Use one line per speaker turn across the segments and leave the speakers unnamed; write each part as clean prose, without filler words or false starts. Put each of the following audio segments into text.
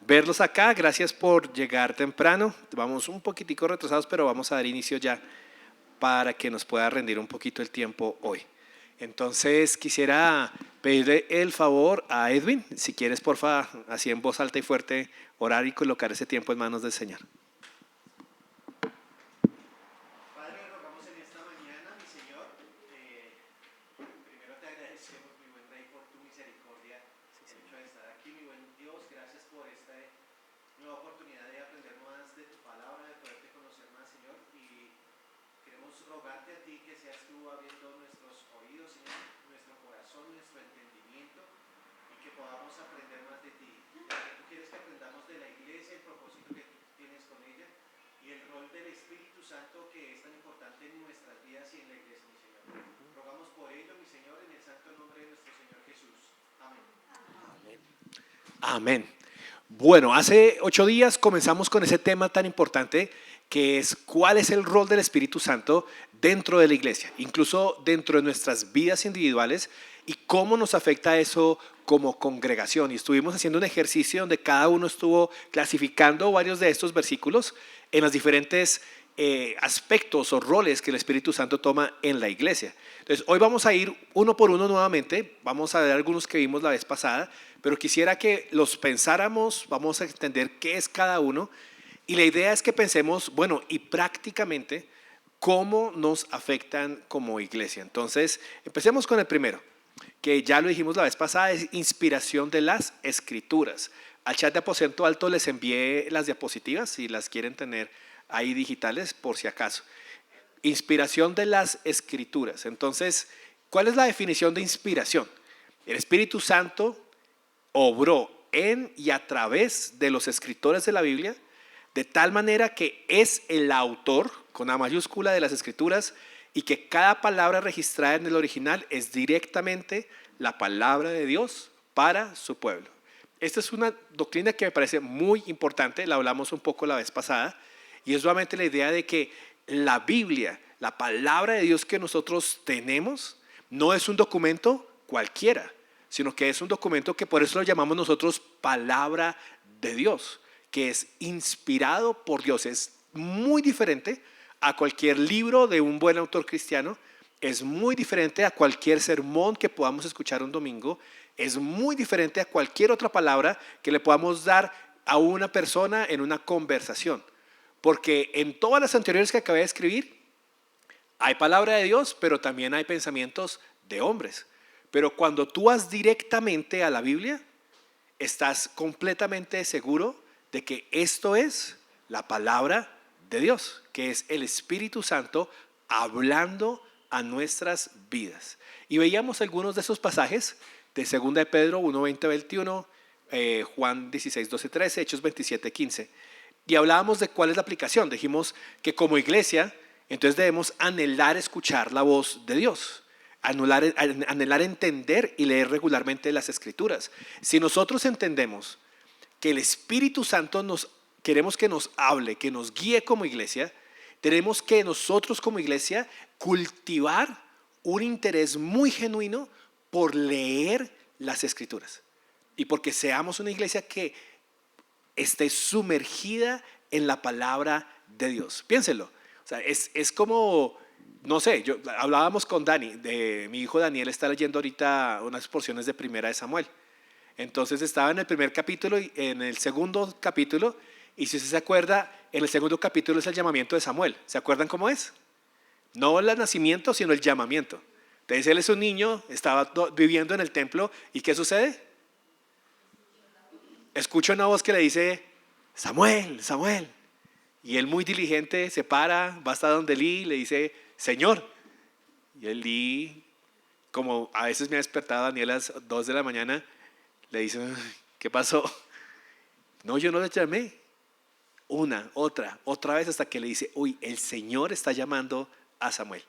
verlos acá. Gracias por llegar temprano. Vamos un poquitico retrasados, pero vamos a dar inicio ya para que nos pueda rendir un poquito el tiempo hoy. Entonces quisiera pedirle el favor a Edwin, si quieres porfa, así en voz alta y fuerte, orar y colocar ese tiempo en manos del Señor.
Padre, rogamos en esta mañana, mi Señor, primero te agradecemos, mi buen Rey, por tu misericordia, el hecho de estar aquí, mi buen Dios. Gracias por esta nueva oportunidad de aprender más de tu palabra, de poderte conocer más, Señor, y queremos rogarte a ti que seas tú abriendo nuestros oídos, Señor, nuestro corazón, nuestro entendimiento, y que podamos aprender más de ti. Que tú quieres que aprendamos de la iglesia, el propósito que tú tienes con ella, y el rol del Espíritu Santo que es tan importante en nuestras vidas y en la iglesia, mi Señor. Rogamos por ello, mi Señor, en el santo nombre de nuestro Señor Jesús. Amén.
Amén. Bueno, hace 8 días comenzamos con ese tema tan importante que es cuál es el rol del Espíritu Santo dentro de la iglesia, incluso dentro de nuestras vidas individuales y cómo nos afecta eso como congregación. Y estuvimos haciendo un ejercicio donde cada uno estuvo clasificando varios de estos versículos en los diferentes aspectos o roles que el Espíritu Santo toma en la iglesia. Entonces, hoy vamos a ir uno por uno nuevamente, vamos a ver algunos que vimos la vez pasada, pero quisiera que los pensáramos, vamos a entender qué es cada uno, y la idea es que pensemos, bueno, y prácticamente cómo nos afectan como iglesia. Entonces, empecemos con el primero, que ya lo dijimos la vez pasada, es inspiración de las Escrituras. Al chat de Aposento Alto les envié las diapositivas, si las quieren tener ahí digitales, por si acaso. Inspiración de las Escrituras. Entonces, ¿cuál es la definición de inspiración? El Espíritu Santo obró en y a través de los escritores de la Biblia, de tal manera que es el autor, con A mayúscula, de las Escrituras, y que cada palabra registrada en el original es directamente la palabra de Dios para su pueblo. Esta es una doctrina que me parece muy importante, la hablamos un poco la vez pasada, y es nuevamente la idea de que la Biblia, la palabra de Dios que nosotros tenemos, no es un documento cualquiera, sino que es un documento que por eso lo llamamos nosotros palabra de Dios, que es inspirado por Dios. Es muy diferente a cualquier libro de un buen autor cristiano, es muy diferente a cualquier sermón que podamos escuchar un domingo, es muy diferente a cualquier otra palabra que le podamos dar a una persona en una conversación. Porque en todas las anteriores que acabé de escribir, hay palabra de Dios, pero también hay pensamientos de hombres. Pero cuando tú vas directamente a la Biblia, estás completamente seguro de que esto es la palabra de Dios, que es el Espíritu Santo hablando a nuestras vidas. Y veíamos algunos de esos pasajes de 2 de Pedro 1, 20, 21, Juan 16, 12, 13, Hechos 27, 15. Y hablábamos de cuál es la aplicación. Dijimos que como iglesia, entonces debemos anhelar escuchar la voz de Dios, anhelar entender y leer regularmente las Escrituras. Si nosotros entendemos que el Espíritu Santo queremos que nos hable, que nos guíe como iglesia, tenemos que nosotros como iglesia cultivar un interés muy genuino por leer las Escrituras. Y porque seamos una iglesia que esté sumergida en la palabra de Dios. Piénselo. O sea, es como, no sé, hablábamos con Dani, mi hijo Daniel está leyendo ahorita unas porciones de Primera de Samuel. Entonces estaba en el primer capítulo y en el segundo capítulo, y si usted se acuerda, en el segundo capítulo es el llamamiento de Samuel. ¿Se acuerdan cómo es? No el nacimiento, sino el llamamiento. Entonces él es un niño, estaba viviendo en el templo, ¿y qué sucede? Escucha una voz que le dice, Samuel, Samuel. Y él muy diligente se para, va hasta donde Elí, le dice, Señor. Y Elí, como a veces me ha despertado Daniel a las 2 de la mañana, le dice, ¿qué pasó? No, yo no le llamé. Otra vez hasta que le dice, uy, el Señor está llamando a Samuel.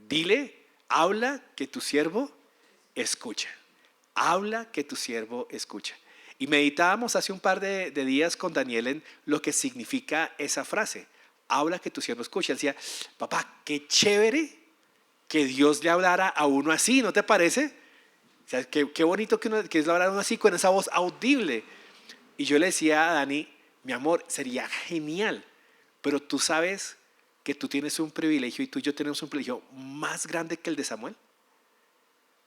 Dile, habla que tu siervo escucha. Habla que tu siervo escucha. Y meditábamos hace un par de días con Daniel en lo que significa esa frase. Habla que tu siervo escucha. Él decía, papá, qué chévere que Dios le hablara a uno así, ¿no te parece? O sea, qué bonito que le hablara a uno así con esa voz audible. Y yo le decía a Dani, mi amor, sería genial, pero tú sabes que tú tienes un privilegio y tú y yo tenemos un privilegio más grande que el de Samuel,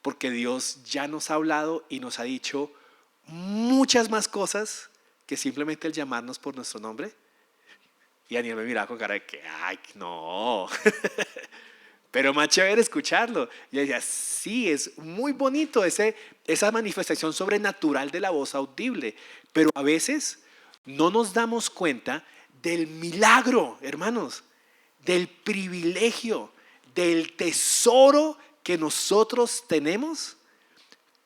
porque Dios ya nos ha hablado y nos ha dicho muchas más cosas que simplemente el llamarnos por nuestro nombre. Y Daniel me miraba con cara de que, ay, no, pero más chévere escucharlo. Y yo decía, sí, es muy bonito esa manifestación sobrenatural de la voz audible, pero a veces no nos damos cuenta del milagro, hermanos, del privilegio, del tesoro que nosotros tenemos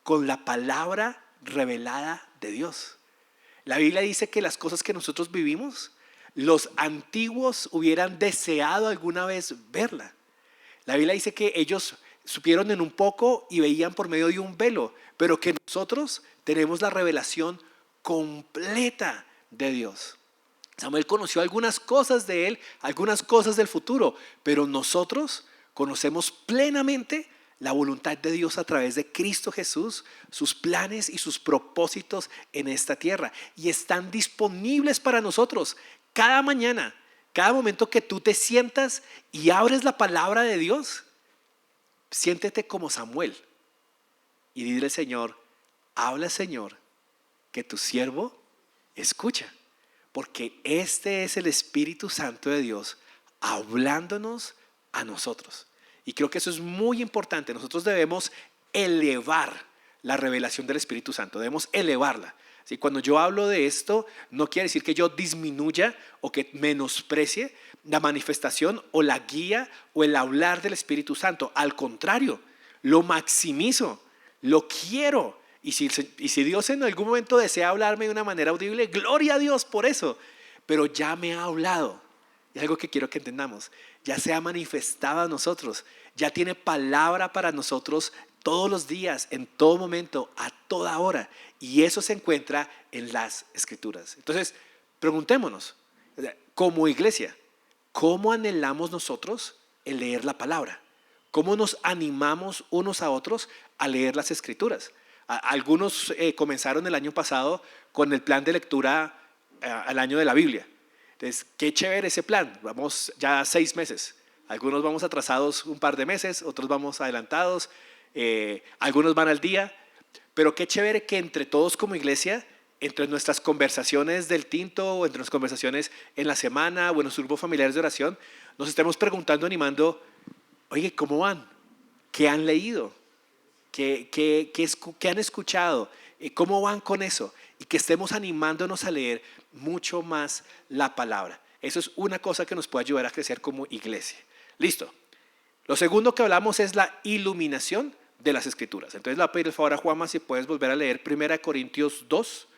con la palabra revelada de Dios. La Biblia dice que las cosas que nosotros vivimos, los antiguos hubieran deseado alguna vez verla. La Biblia dice que ellos supieron en un poco y veían por medio de un velo, pero que nosotros tenemos la revelación completa de Dios. Samuel conoció algunas cosas de él, algunas cosas del futuro, pero nosotros conocemos plenamente la voluntad de Dios a través de Cristo Jesús, sus planes y sus propósitos en esta tierra. Y están disponibles para nosotros cada mañana, cada momento que tú te sientas y abres la palabra de Dios. Siéntete como Samuel y dile al Señor, habla Señor, que tu siervo escucha. Porque este es el Espíritu Santo de Dios hablándonos a nosotros. Y creo que eso es muy importante. Nosotros debemos elevar la revelación del Espíritu Santo. Debemos elevarla. ¿Sí? Cuando yo hablo de esto, no quiere decir que yo disminuya o que menosprecie la manifestación o la guía o el hablar del Espíritu Santo. Al contrario, lo maximizo, lo quiero. Y si Dios en algún momento desea hablarme de una manera audible, gloria a Dios por eso. Pero ya me ha hablado. Y algo que quiero que entendamos, ya se ha manifestado a nosotros, ya tiene palabra para nosotros todos los días, en todo momento, a toda hora. Y eso se encuentra en las Escrituras. Entonces, preguntémonos, como iglesia, ¿cómo anhelamos nosotros el leer la palabra? ¿Cómo nos animamos unos a otros a leer las Escrituras? Algunos comenzaron el año pasado con el plan de lectura al año de la Biblia. Entonces, qué chévere ese plan. Vamos ya 6 meses. Algunos vamos atrasados un par de meses, otros vamos adelantados, algunos van al día. Pero qué chévere que entre todos como iglesia, entre nuestras conversaciones del tinto o entre nuestras conversaciones en la semana o en nuestros grupos familiares de oración, nos estemos preguntando, animando, oye, ¿cómo van? ¿Qué han leído? ¿Qué han escuchado? ¿Cómo van con eso? Y que estemos animándonos a leer mucho más la palabra. Eso es una cosa que nos puede ayudar a crecer como iglesia. Listo. Lo segundo que hablamos es la iluminación de las Escrituras. Entonces le voy a pedir el favor a Juanma si puedes volver a leer 1 Corintios 2,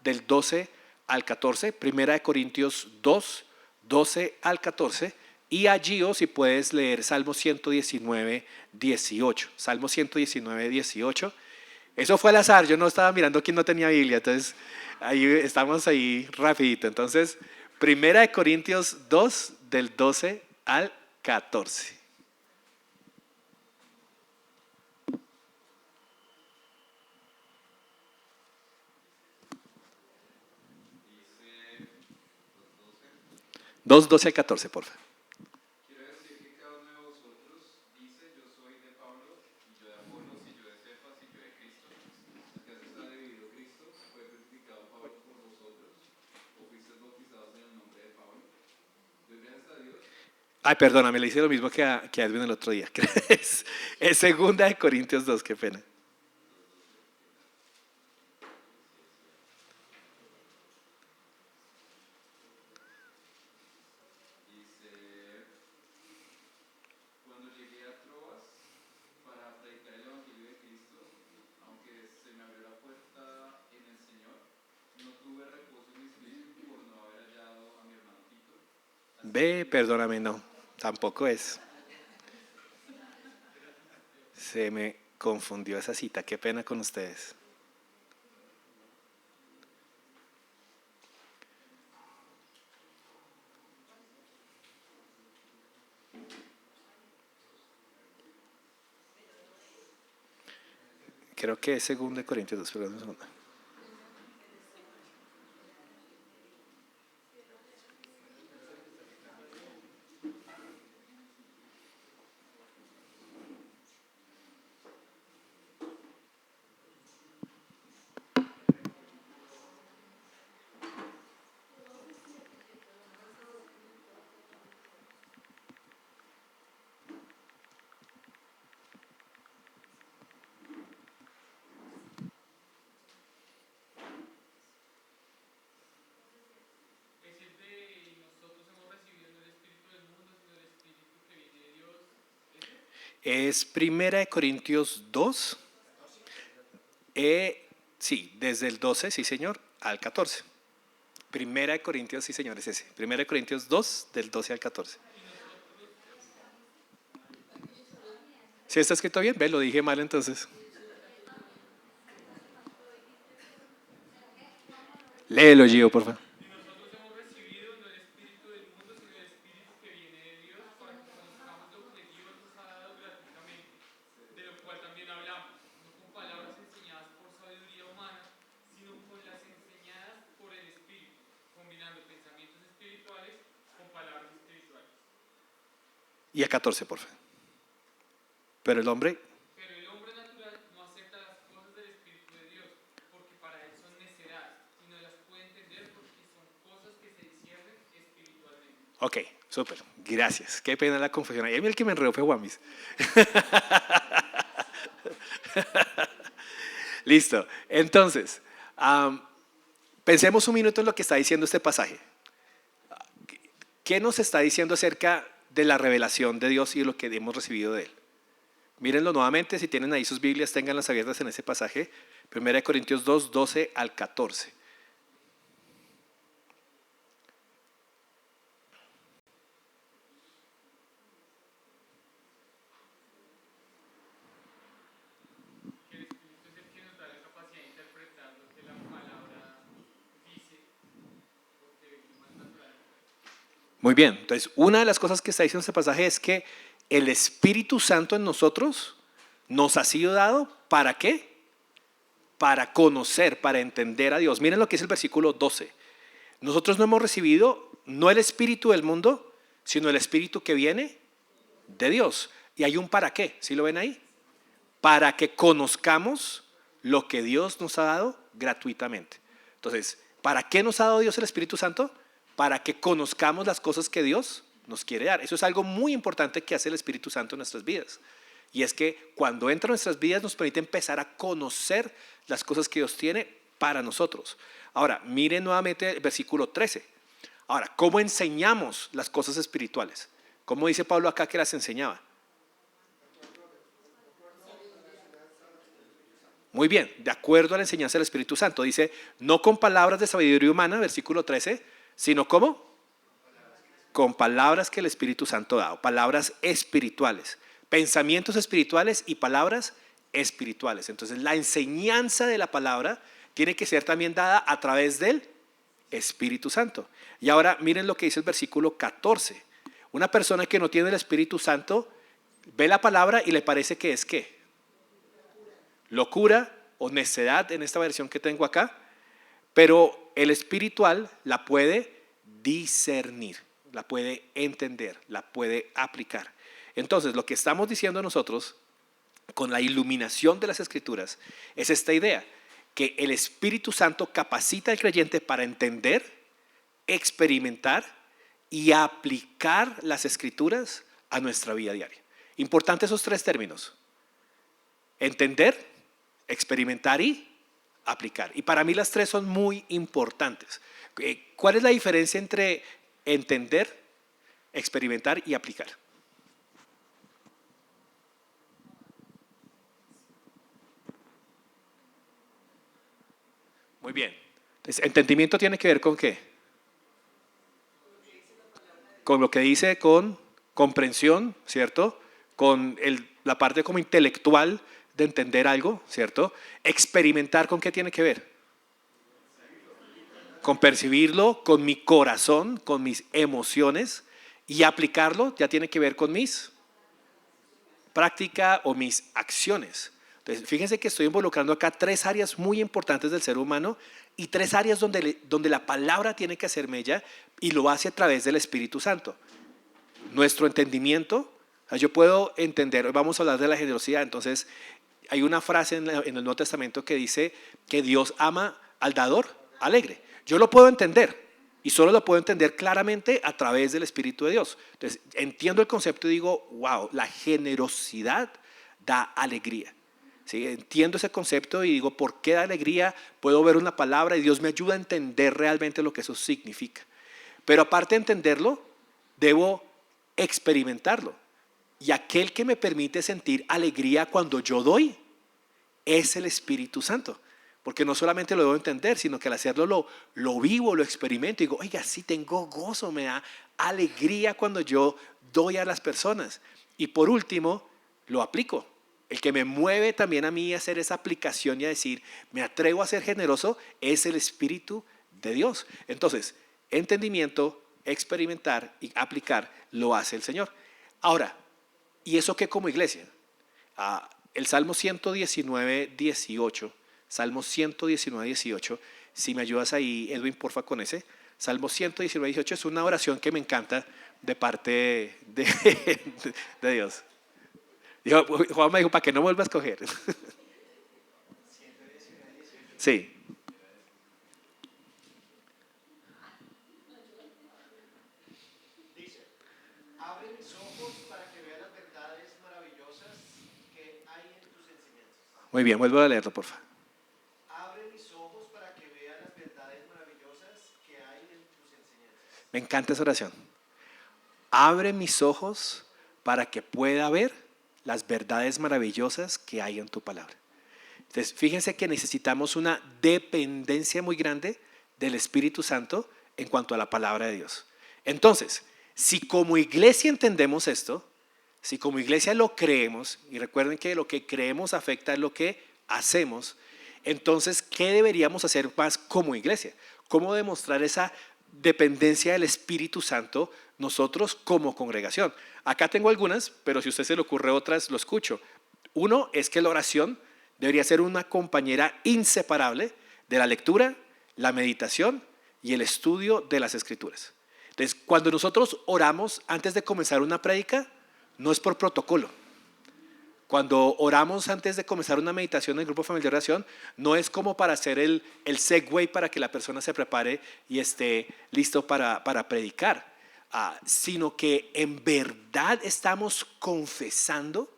del 12 al 14. 1 Corintios 2, 12 al 14. Y allí, si puedes leer Salmo 119, 18. Salmo 119, 18. Eso fue al azar, yo no estaba mirando quién no tenía Biblia, entonces ahí estamos ahí rapidito. Entonces, 1 Corintios 2, del 12 al 14. Dos, 12 al 14, por favor.
Quiero decir que cada uno de vosotros dice, yo soy de Pablo, y yo de Apolos, y yo de Cefas, y yo de Cristo. ¿Acaso está dividido Cristo? ¿Fue crucificado Pablo por vosotros? ¿O fuisteis bautizados en el nombre de Pablo? Doy gracias a Dios.
Ay, perdóname, le hice lo mismo que a Edwin el otro día. Es 2 Corintios 2, qué pena.
Dice, cuando llegué a Troas para predicar el Evangelio de Cristo, aunque se me abrió la puerta en el Señor, no tuve reposo en mi espíritu por no haber hallado a mi hermano Tito.
Ve, perdóname, no, tampoco es. Se me confundió esa cita, qué pena con ustedes. Creo que es 2 Corintios 2, perdón un segundo. Es Primera de Corintios 2. Sí, desde el 12, sí señor, al 14. Primera de Corintios, sí señor, es ese. Primera de Corintios 2, del 12 al 14. ¿Sí está escrito bien? Ve, lo dije mal entonces. Léelo, Gio, por favor.
Y nosotros hemos recibido no el espíritu del mundo, sino el espíritu que viene de Dios, para que conozcamos lo que Dios nos ha dado gratuitamente, de lo cual también hablamos, no con palabras enseñadas por sabiduría humana, sino con las enseñadas por el Espíritu, combinando pensamientos espirituales con palabras espirituales.
Y a 14, por favor. Pero el hombre,
Pero el hombre natural no acepta las cosas del Espíritu de Dios, porque para él son necedades, y no las puede entender porque son cosas que se disciernen espiritualmente.
ok, súper, gracias. Qué pena la confusión. Y a mí el que me enredó fue Juamis. Listo. Entonces, pensemos un minuto en lo que está diciendo este pasaje. ¿Qué nos está diciendo acerca de la revelación de Dios y de lo que hemos recibido de Él? Mírenlo nuevamente, si tienen ahí sus Biblias, ténganlas abiertas en ese pasaje. 1 Corintios 2, 12 al 14.
Que el Espíritu es el que nos da la capacidad de interpretar lo que la palabra dice, porque es más natural.
Muy bien, entonces una de las cosas que está diciendo este pasaje es que el Espíritu Santo en nosotros nos ha sido dado, ¿para qué? Para conocer, para entender a Dios. Miren lo que es el versículo 12. Nosotros no hemos recibido no el Espíritu del mundo, sino el Espíritu que viene de Dios. Y hay un para qué, ¿sí lo ven ahí? Para que conozcamos lo que Dios nos ha dado gratuitamente. Entonces, ¿para qué nos ha dado Dios el Espíritu Santo? Para que conozcamos las cosas que Dios nos quiere dar. Eso es algo muy importante que hace el Espíritu Santo en nuestras vidas. Y es que cuando entra en nuestras vidas nos permite empezar a conocer las cosas que Dios tiene para nosotros. Ahora, miren nuevamente el versículo 13. Ahora, ¿cómo enseñamos las cosas espirituales? ¿Cómo dice Pablo acá que las enseñaba? Muy bien, de acuerdo a la enseñanza del Espíritu Santo. Dice, no con palabras de sabiduría humana, versículo 13, sino ¿cómo? Con palabras que el Espíritu Santo ha dado, palabras espirituales, pensamientos espirituales y palabras espirituales. Entonces, la enseñanza de la palabra tiene que ser también dada a través del Espíritu Santo. Y ahora miren lo que dice el versículo 14. Una persona que no tiene el Espíritu Santo ve la palabra y le parece que es ¿qué? Locura o necedad en esta versión que tengo acá, pero el espiritual la puede discernir, la puede entender, la puede aplicar. Entonces, lo que estamos diciendo nosotros con la iluminación de las Escrituras es esta idea, que el Espíritu Santo capacita al creyente para entender, experimentar y aplicar las Escrituras a nuestra vida diaria. Importante esos tres términos: entender, experimentar y aplicar. Y para mí las tres son muy importantes. ¿Cuál es la diferencia entre entender, experimentar y aplicar? Muy bien. Entonces, ¿entendimiento tiene que ver con qué? Con lo que dice, con comprensión, ¿cierto? Con la parte como intelectual de entender algo, ¿cierto? Experimentar, ¿con qué tiene que ver? Con percibirlo, con mi corazón, con mis emociones, y aplicarlo ya tiene que ver con mis prácticas o mis acciones. Entonces, fíjense que estoy involucrando acá tres áreas muy importantes del ser humano y tres áreas donde la palabra tiene que hacer mella y lo hace a través del Espíritu Santo. Nuestro entendimiento, o sea, yo puedo entender, hoy vamos a hablar de la generosidad, entonces hay una frase en el Nuevo Testamento que dice que Dios ama al dador alegre. Yo lo puedo entender y solo lo puedo entender claramente a través del Espíritu de Dios. Entonces entiendo el concepto y digo, wow, la generosidad da alegría. ¿Sí? Entiendo ese concepto y digo, ¿por qué da alegría? Puedo ver una palabra y Dios me ayuda a entender realmente lo que eso significa. Pero aparte de entenderlo, debo experimentarlo. Y aquel que me permite sentir alegría cuando yo doy es el Espíritu Santo. Porque no solamente lo debo entender, sino que al hacerlo lo vivo, lo experimento. Y digo, oiga, sí tengo gozo, me da alegría cuando yo doy a las personas. Y por último, lo aplico. El que me mueve también a mí a hacer esa aplicación y a decir, me atrevo a ser generoso, es el Espíritu de Dios. Entonces, entendimiento, experimentar y aplicar lo hace el Señor. Ahora, ¿y eso qué como iglesia? El Salmo 119, 18. Salmo 119, 18. Si me ayudas ahí, Edwin, porfa, con ese. Salmo 119, 18 es una oración que me encanta de parte de Dios. Juan me dijo, para que no vuelva a escoger. Sí.
Dice, abre mis ojos para que vea las verdades maravillosas que hay en tus enseñanzas.
Muy bien, vuelvo a leerlo, porfa.
Abre mis ojos para que vea las verdades maravillosas que hay en tus enseñanzas.
Me encanta esa oración. Abre mis ojos para que pueda ver las verdades maravillosas que hay en tu palabra. Entonces, fíjense que necesitamos una dependencia muy grande del Espíritu Santo en cuanto a la palabra de Dios. Entonces, si como iglesia entendemos esto, si como iglesia lo creemos, y recuerden que lo que creemos afecta a lo que hacemos, entonces, ¿qué deberíamos hacer más como iglesia? ¿Cómo demostrar esa dependencia del Espíritu Santo nosotros como congregación? Acá tengo algunas, pero si a usted se le ocurre otras, lo escucho. Uno es que la oración debería ser una compañera inseparable de la lectura, la meditación y el estudio de las Escrituras. Entonces, cuando nosotros oramos antes de comenzar una prédica, no es por protocolo. Cuando oramos antes de comenzar una meditación en el grupo familiar de oración, no es como para hacer el segue para que la persona se prepare y esté listo para predicar, sino que en verdad estamos confesando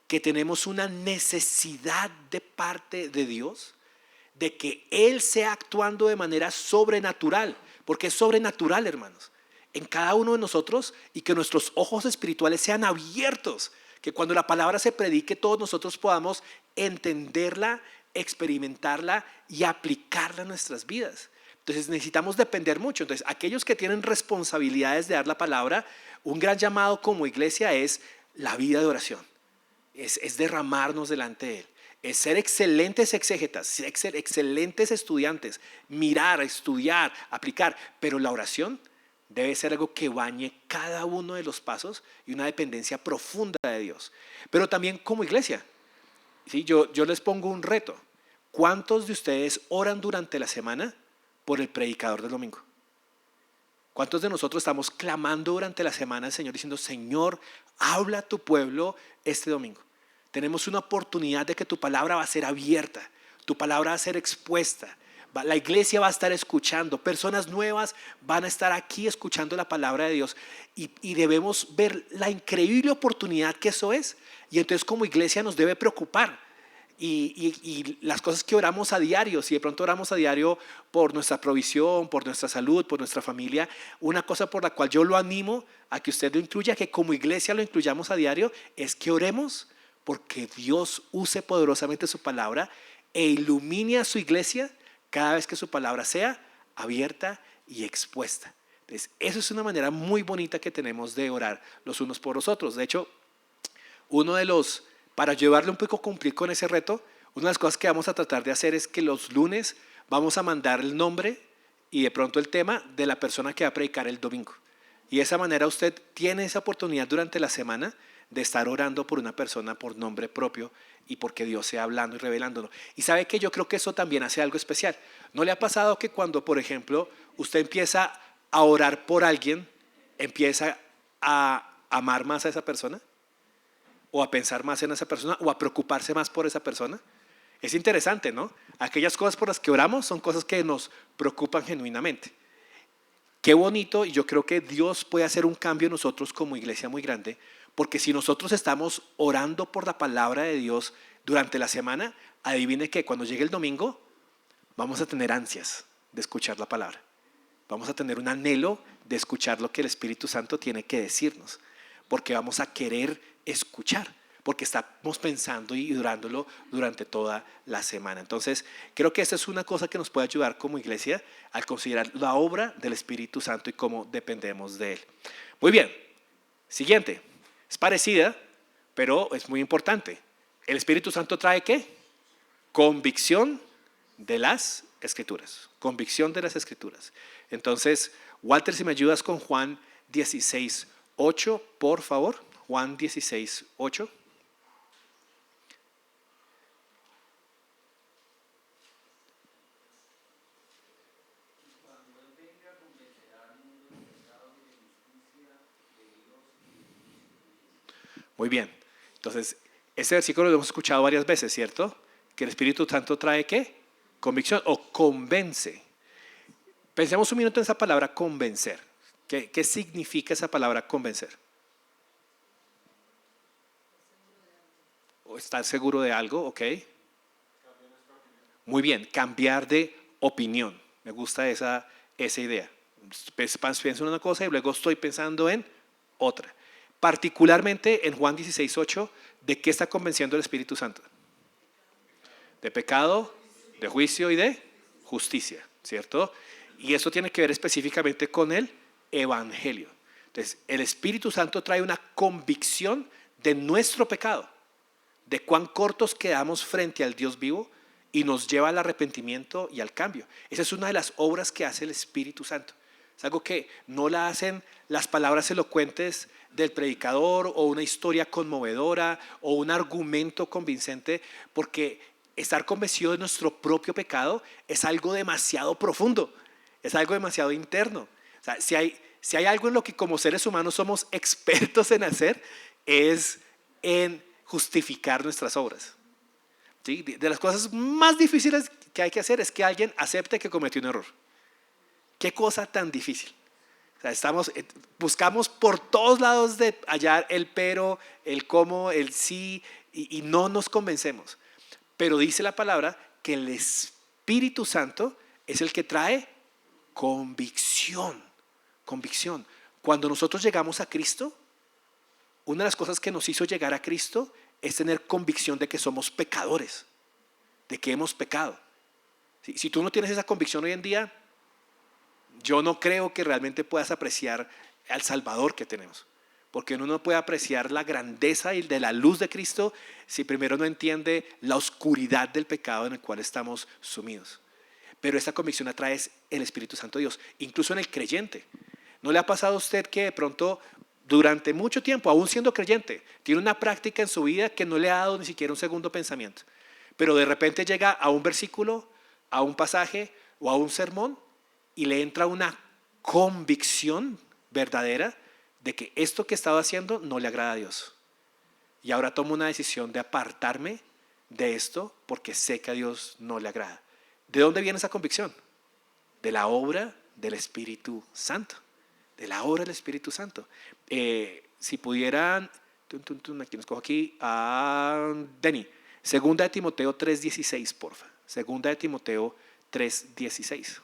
que tenemos una necesidad de parte de Dios, de que Él sea actuando de manera sobrenatural, porque es sobrenatural, hermanos, en cada uno de nosotros, y que nuestros ojos espirituales sean abiertos, que cuando la palabra se predique todos nosotros podamos entenderla, experimentarla y aplicarla a nuestras vidas. Entonces necesitamos depender mucho. Entonces aquellos que tienen responsabilidades de dar la palabra, un gran llamado como iglesia es la vida de oración. Es derramarnos delante de Él, es ser excelentes exégetas, ser excelentes estudiantes, mirar, estudiar, aplicar, pero la oración debe ser algo que bañe cada uno de los pasos y una dependencia profunda de Dios. Pero también como iglesia, ¿sí? Yo les pongo un reto. ¿Cuántos de ustedes oran durante la semana por el predicador del domingo? ¿Cuántos de nosotros estamos clamando durante la semana al Señor diciendo, Señor, habla a tu pueblo este domingo? Tenemos una oportunidad de que tu palabra va a ser abierta, tu palabra va a ser expuesta, la iglesia va a estar escuchando, personas nuevas van a estar aquí escuchando la palabra de Dios y debemos ver la increíble oportunidad que eso es. Y entonces como iglesia nos debe preocupar. Y las cosas que oramos a diario, si de pronto oramos a diario por nuestra provisión, por nuestra salud, por nuestra familia, una cosa por la cual yo lo animo a que usted lo incluya, que como iglesia lo incluyamos a diario, es que oremos porque Dios use poderosamente su palabra e ilumine a su iglesia cada vez que su palabra sea abierta y expuesta. Entonces, eso es una manera muy bonita que tenemos de orar los unos por los otros. De hecho, para llevarle un poco a cumplir con ese reto, una de las cosas que vamos a tratar de hacer es que los lunes vamos a mandar el nombre y de pronto el tema de la persona que va a predicar el domingo. Y de esa manera usted tiene esa oportunidad durante la semana de estar orando por una persona por nombre propio y porque Dios sea hablando y revelándolo. Y sabe que yo creo que eso también hace algo especial. ¿No le ha pasado que cuando, por ejemplo, usted empieza a orar por alguien, empieza a amar más a esa persona? ¿O a pensar más en esa persona? ¿O a preocuparse más por esa persona? Es interesante, ¿no? Aquellas cosas por las que oramos son cosas que nos preocupan genuinamente. Qué bonito, y yo creo que Dios puede hacer un cambio en nosotros como iglesia muy grande, porque si nosotros estamos orando por la palabra de Dios durante la semana, adivine que cuando llegue el domingo vamos a tener ansias de escuchar la palabra. Vamos a tener un anhelo de escuchar lo que el Espíritu Santo tiene que decirnos. porque vamos a querer escuchar, porque estamos pensando y durándolo durante toda la semana. Entonces, creo que esta es una cosa que nos puede ayudar como iglesia al considerar la obra del Espíritu Santo y cómo dependemos de Él. Muy bien, siguiente. Es parecida, pero es muy importante. ¿El Espíritu Santo trae qué? Convicción de las Escrituras. Convicción de las Escrituras. Entonces, Walter, si me ayudas con Juan 16:8, por favor. Juan 16:8. Muy bien. Entonces, este versículo lo hemos escuchado varias veces, ¿cierto? Que el Espíritu Santo trae ¿qué? Convicción o convence. Pensemos un minuto en esa palabra convencer. ¿Qué significa esa palabra convencer? ¿O estar seguro de algo? Ok. Muy bien, cambiar de opinión. Me gusta esa idea. Pienso en una cosa y luego estoy pensando en otra. Particularmente en Juan 16:8, ¿de qué está convenciendo el Espíritu Santo? De pecado, de juicio y de justicia, ¿cierto? Y eso tiene que ver específicamente con el Evangelio. Entonces, el Espíritu Santo trae una convicción de nuestro pecado, de cuán cortos quedamos frente al Dios vivo y nos lleva al arrepentimiento y al cambio. Esa es una de las obras que hace el Espíritu Santo. Es algo que no la hacen las palabras elocuentes del predicador o una historia conmovedora o un argumento convincente, porque estar convencido de nuestro propio pecado es algo demasiado profundo, es algo demasiado interno. O sea, si hay algo en lo que como seres humanos somos expertos en hacer, es en justificar nuestras obras. ¿Sí? De las cosas más difíciles que hay que hacer es que alguien acepte que cometió un error. Qué cosa tan difícil. O sea, buscamos por todos lados de hallar el pero, el cómo, el sí, y no nos convencemos. Pero dice la palabra que el Espíritu Santo es el que trae convicción. Convicción. Cuando nosotros llegamos a Cristo, una de las cosas que nos hizo llegar a Cristo es tener convicción de que somos pecadores, de que hemos pecado. Si tú no tienes esa convicción hoy en día, yo no creo que realmente puedas apreciar al Salvador que tenemos. Porque uno no puede apreciar la grandeza y de la luz de Cristo si primero no entiende la oscuridad del pecado en el cual estamos sumidos. Pero esta convicción la trae el Espíritu Santo de Dios, incluso en el creyente. ¿No le ha pasado a usted que de pronto durante mucho tiempo, aún siendo creyente, tiene una práctica en su vida que no le ha dado ni siquiera un segundo pensamiento? Pero de repente llega a un versículo, a un pasaje o a un sermón y le entra una convicción verdadera de que esto que estaba haciendo no le agrada a Dios. Y ahora tomo una decisión de apartarme de esto porque sé que a Dios no le agrada. ¿De dónde viene esa convicción? De la obra del Espíritu Santo. De la obra del Espíritu Santo. Si pudieran, aquí nos cojo aquí, a Denny. Segunda de Timoteo 3:16, porfa. Segunda de Timoteo 3:16.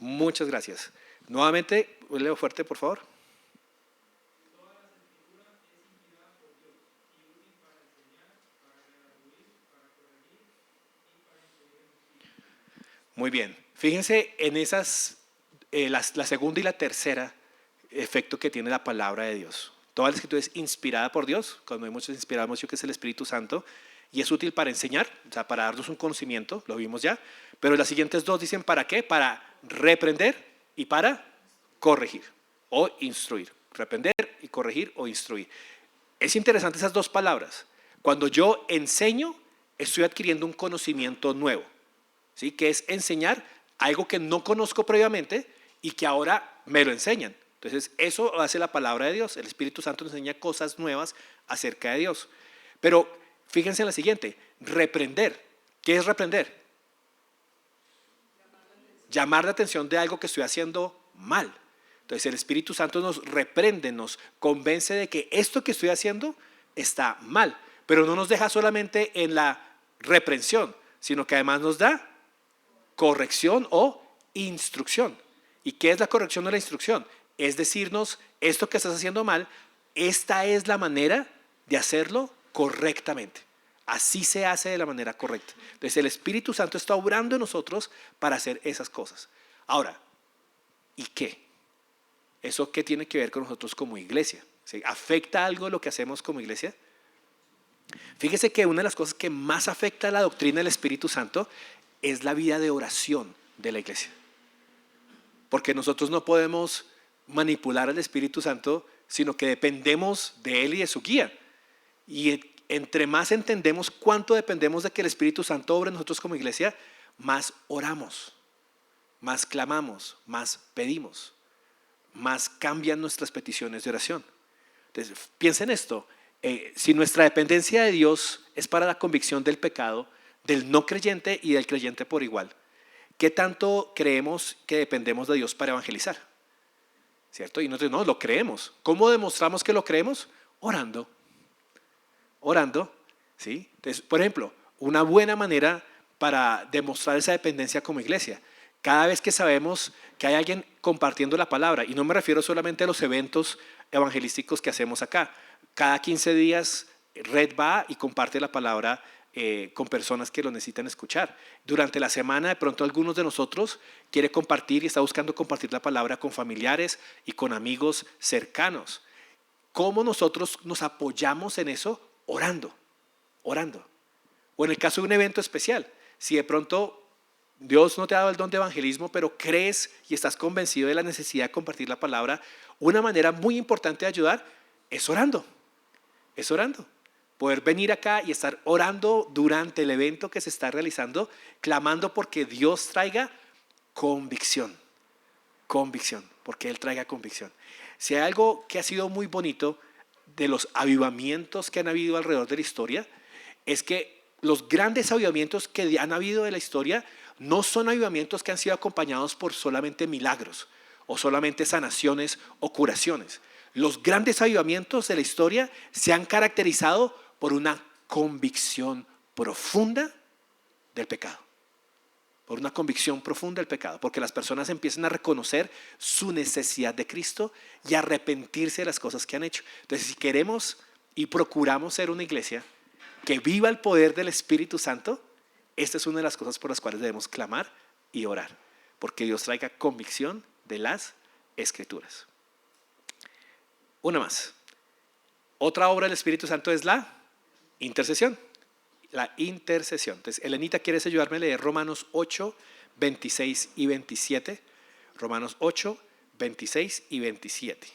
Muchas gracias. Nuevamente, leo fuerte, por favor. Muy bien. Fíjense en esas, la segunda y la tercera efecto que tiene la palabra de Dios. Toda la escritura es inspirada por Dios. Cuando hay muchos inspirados, que es el Espíritu Santo, y es útil para enseñar, o sea, para darnos un conocimiento, lo vimos ya. Pero las siguientes dos dicen ¿para qué? Para reprender y para corregir o instruir. Reprender y corregir o instruir. Es interesante esas dos palabras. Cuando yo enseño, estoy adquiriendo un conocimiento nuevo, ¿sí? Que es enseñar algo que no conozco previamente y que ahora me lo enseñan. Entonces, eso hace la palabra de Dios. El Espíritu Santo nos enseña cosas nuevas acerca de Dios. Pero fíjense en la siguiente, reprender. ¿Qué es reprender? llamar la atención de algo que estoy haciendo mal. Entonces el Espíritu Santo nos reprende, nos convence de que esto que estoy haciendo está mal, pero no nos deja solamente en la reprensión, sino que además nos da corrección o instrucción. ¿Y qué es la corrección o la instrucción? Es decirnos, esto que estás haciendo mal, esta es la manera de hacerlo correctamente. Así se hace de la manera correcta. Entonces el Espíritu Santo está obrando en nosotros para hacer esas cosas. Ahora, ¿y qué? ¿Eso qué tiene que ver con nosotros como iglesia? ¿Sí? ¿Afecta algo lo que hacemos como iglesia? Fíjese que una de las cosas que más afecta a la doctrina del Espíritu Santo es la vida de oración de la iglesia. Porque nosotros no podemos manipular al Espíritu Santo, sino que dependemos de Él y de su guía. Y entre más entendemos cuánto dependemos de que el Espíritu Santo obre en nosotros como iglesia, más oramos, más clamamos, más pedimos, más cambian nuestras peticiones de oración. Entonces, piensen esto, si nuestra dependencia de Dios es para la convicción del pecado, del no creyente y del creyente por igual, ¿qué tanto creemos que dependemos de Dios para evangelizar? ¿Cierto? Y nosotros no, lo creemos. ¿Cómo demostramos que lo creemos? Orando. Orando, ¿sí? Entonces, por ejemplo, una buena manera para demostrar esa dependencia como iglesia, cada vez que sabemos que hay alguien compartiendo la palabra, y no me refiero solamente a los eventos evangelísticos que hacemos acá, cada 15 días Red va y comparte la palabra con personas que lo necesitan escuchar. Durante la semana de pronto algunos de nosotros quiere compartir y está buscando compartir la palabra con familiares y con amigos cercanos. ¿Cómo nosotros nos apoyamos en eso? Orando, orando. O en el caso de un evento especial, si de pronto Dios no te ha dado el don de evangelismo, pero crees y estás convencido de la necesidad de compartir la palabra, una manera muy importante de ayudar es orando. Es orando. Poder venir acá y estar orando durante el evento que se está realizando, clamando porque Dios traiga convicción. Convicción, porque Él traiga convicción. Si hay algo que ha sido muy bonito de los avivamientos que han habido alrededor de la historia, es que los grandes avivamientos que han habido de la historia no son avivamientos que han sido acompañados por solamente milagros o solamente sanaciones o curaciones. Los grandes avivamientos de la historia se han caracterizado por una convicción profunda del pecado. Por una convicción profunda del pecado, porque las personas empiezan a reconocer su necesidad de Cristo y a arrepentirse de las cosas que han hecho. Entonces, si queremos y procuramos ser una iglesia que viva el poder del Espíritu Santo, esta es una de las cosas por las cuales debemos clamar y orar, porque Dios traiga convicción de las Escrituras. Una más. Otra obra del Espíritu Santo es la intercesión. La intercesión. Entonces, Elenita, ¿quieres ayudarme a leer Romanos 8, 26 y 27? Romanos 8, 26 y 27.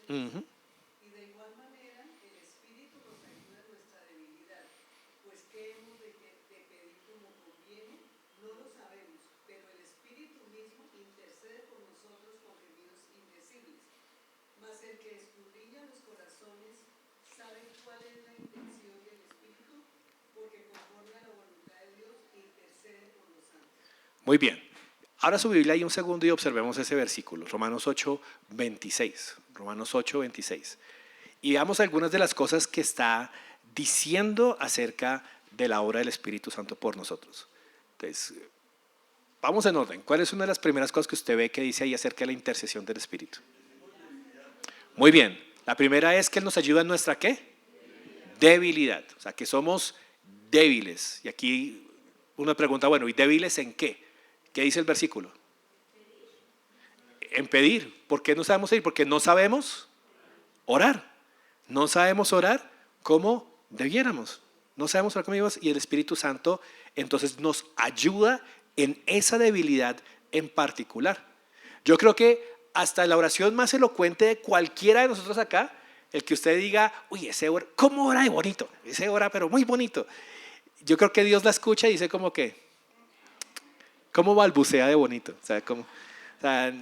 Uh-huh.
Y de igual manera, el Espíritu nos ayuda en nuestra debilidad, pues qué hemos de pedir como conviene, no lo sabemos, pero el Espíritu mismo intercede por nosotros con gemidos indecibles. Mas el que escudriña los corazones sabe cuál es la intención del Espíritu, porque conforme a la voluntad de Dios intercede por los santos.
Muy bien. Ahora su Biblia ahí un segundo y observemos ese versículo, Romanos 8, 26. Romanos 8, 26. Y veamos algunas de las cosas que está diciendo acerca de la obra del Espíritu Santo por nosotros. Entonces, vamos en orden. ¿Cuál es una de las primeras cosas que usted ve que dice ahí acerca de la intercesión del Espíritu? Muy bien. La primera es que Él nos ayuda en nuestra ¿qué? Debilidad. O sea, que somos débiles. Y aquí uno pregunta, bueno, ¿y débiles en qué? ¿Qué dice el versículo? En pedir. ¿Por qué no sabemos pedir? Porque no sabemos orar. No sabemos orar como debiéramos. No sabemos orar como debiéramos y el Espíritu Santo entonces nos ayuda en esa debilidad en particular. Yo creo que hasta la oración más elocuente de cualquiera de nosotros acá, el que usted diga, uy, ese ora, ¿cómo ora de bonito? Ese ora, pero muy bonito. Yo creo que Dios la escucha y dice como que, ¿cómo balbucea de bonito? O sea,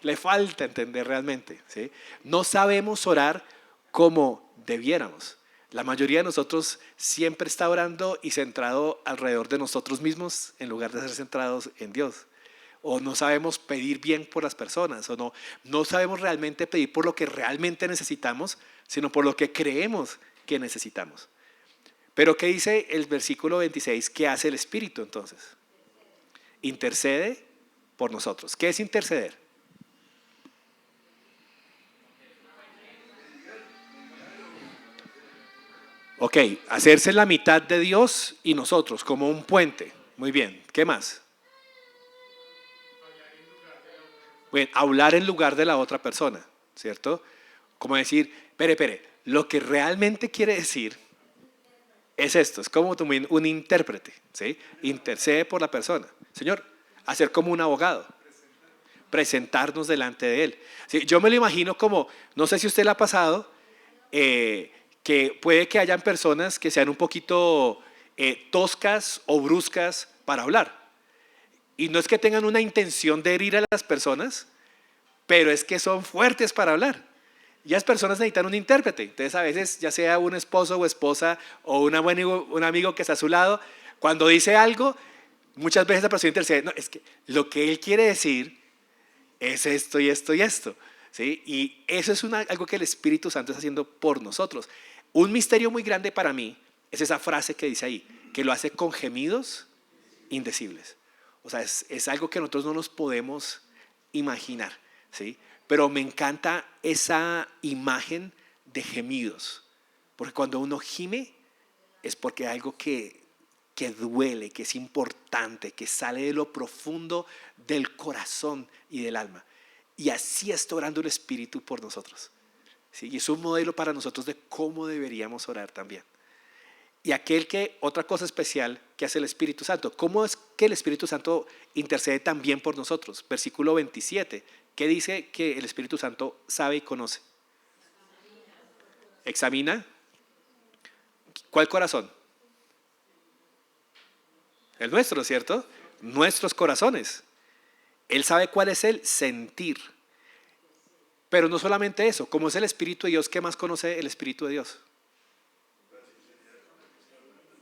le falta entender realmente, ¿sí? No sabemos orar como debiéramos. La mayoría de nosotros siempre está orando y centrado alrededor de nosotros mismos en lugar de ser centrados en Dios. O no sabemos pedir bien por las personas, o no sabemos realmente pedir por lo que realmente necesitamos, sino por lo que creemos que necesitamos. Pero ¿qué dice el versículo 26? ¿Qué hace el Espíritu entonces? Intercede por nosotros. ¿Qué es interceder? Ok, hacerse la mitad de Dios y nosotros, como un puente. Muy bien, ¿qué más? Bien, hablar en lugar de la otra persona, ¿cierto? Como decir, espere, lo que realmente quiere decir es esto, es como un intérprete, ¿sí? Intercede por la persona. Señor, hacer como un abogado, presentarnos delante de él. Sí, yo me lo imagino como, no sé si a usted le ha pasado, que puede que hayan personas que sean un poquito toscas o bruscas para hablar. Y no es que tengan una intención de herir a las personas, pero es que son fuertes para hablar. Y las personas necesitan un intérprete. Entonces a veces, ya sea un esposo o esposa o un amigo que está a su lado, cuando dice algo, muchas veces la persona intercede. No, es que lo que él quiere decir es esto y esto y esto. ¿Sí? Y eso es algo que el Espíritu Santo está haciendo por nosotros. Un misterio muy grande para mí es esa frase que dice ahí, que lo hace con gemidos indecibles. O sea, es algo que nosotros no nos podemos imaginar, ¿sí? Pero me encanta esa imagen de gemidos, porque cuando uno gime es porque hay algo que duele, que es importante, que sale de lo profundo del corazón y del alma. Y así está orando el Espíritu por nosotros, ¿sí? Y es un modelo para nosotros de cómo deberíamos orar también. Y otra cosa especial que hace el Espíritu Santo, ¿cómo es que el Espíritu Santo intercede también por nosotros? Versículo 27, ¿qué dice que el Espíritu Santo sabe y conoce? Examina. ¿Cuál corazón? El nuestro, ¿cierto? Nuestros corazones. Él sabe cuál es el sentir. Pero no solamente eso, como es el Espíritu de Dios, ¿qué más conoce el Espíritu de Dios?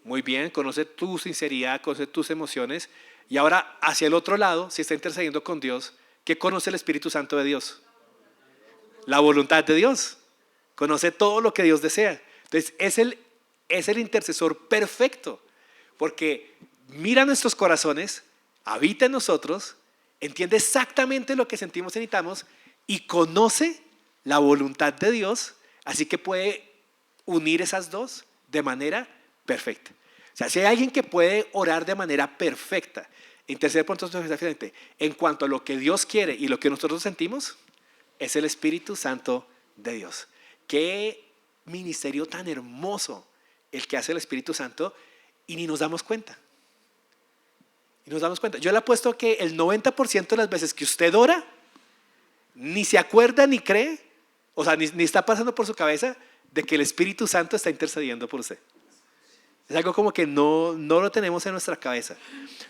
Muy bien, conoce tu sinceridad, conoce tus emociones. Y ahora, hacia el otro lado, si está intercediendo con Dios, ¿qué conoce el Espíritu Santo de Dios? La voluntad de Dios. Conoce todo lo que Dios desea. Entonces, es el intercesor perfecto, porque mira nuestros corazones, habita en nosotros, entiende exactamente lo que sentimos y necesitamos y conoce la voluntad de Dios, así que puede unir esas dos de manera perfecta. O sea, si hay alguien que puede orar de manera perfecta, interceder por nosotros en cuanto a lo que Dios quiere y lo que nosotros sentimos, es el Espíritu Santo de Dios. Qué ministerio tan hermoso el que hace el Espíritu Santo y ni nos damos cuenta. Y nos damos cuenta. Yo le apuesto que el 90% de las veces que usted ora, ni se acuerda ni cree, o sea, ni está pasando por su cabeza de que el Espíritu Santo está intercediendo por usted. Es algo como que no lo tenemos en nuestra cabeza,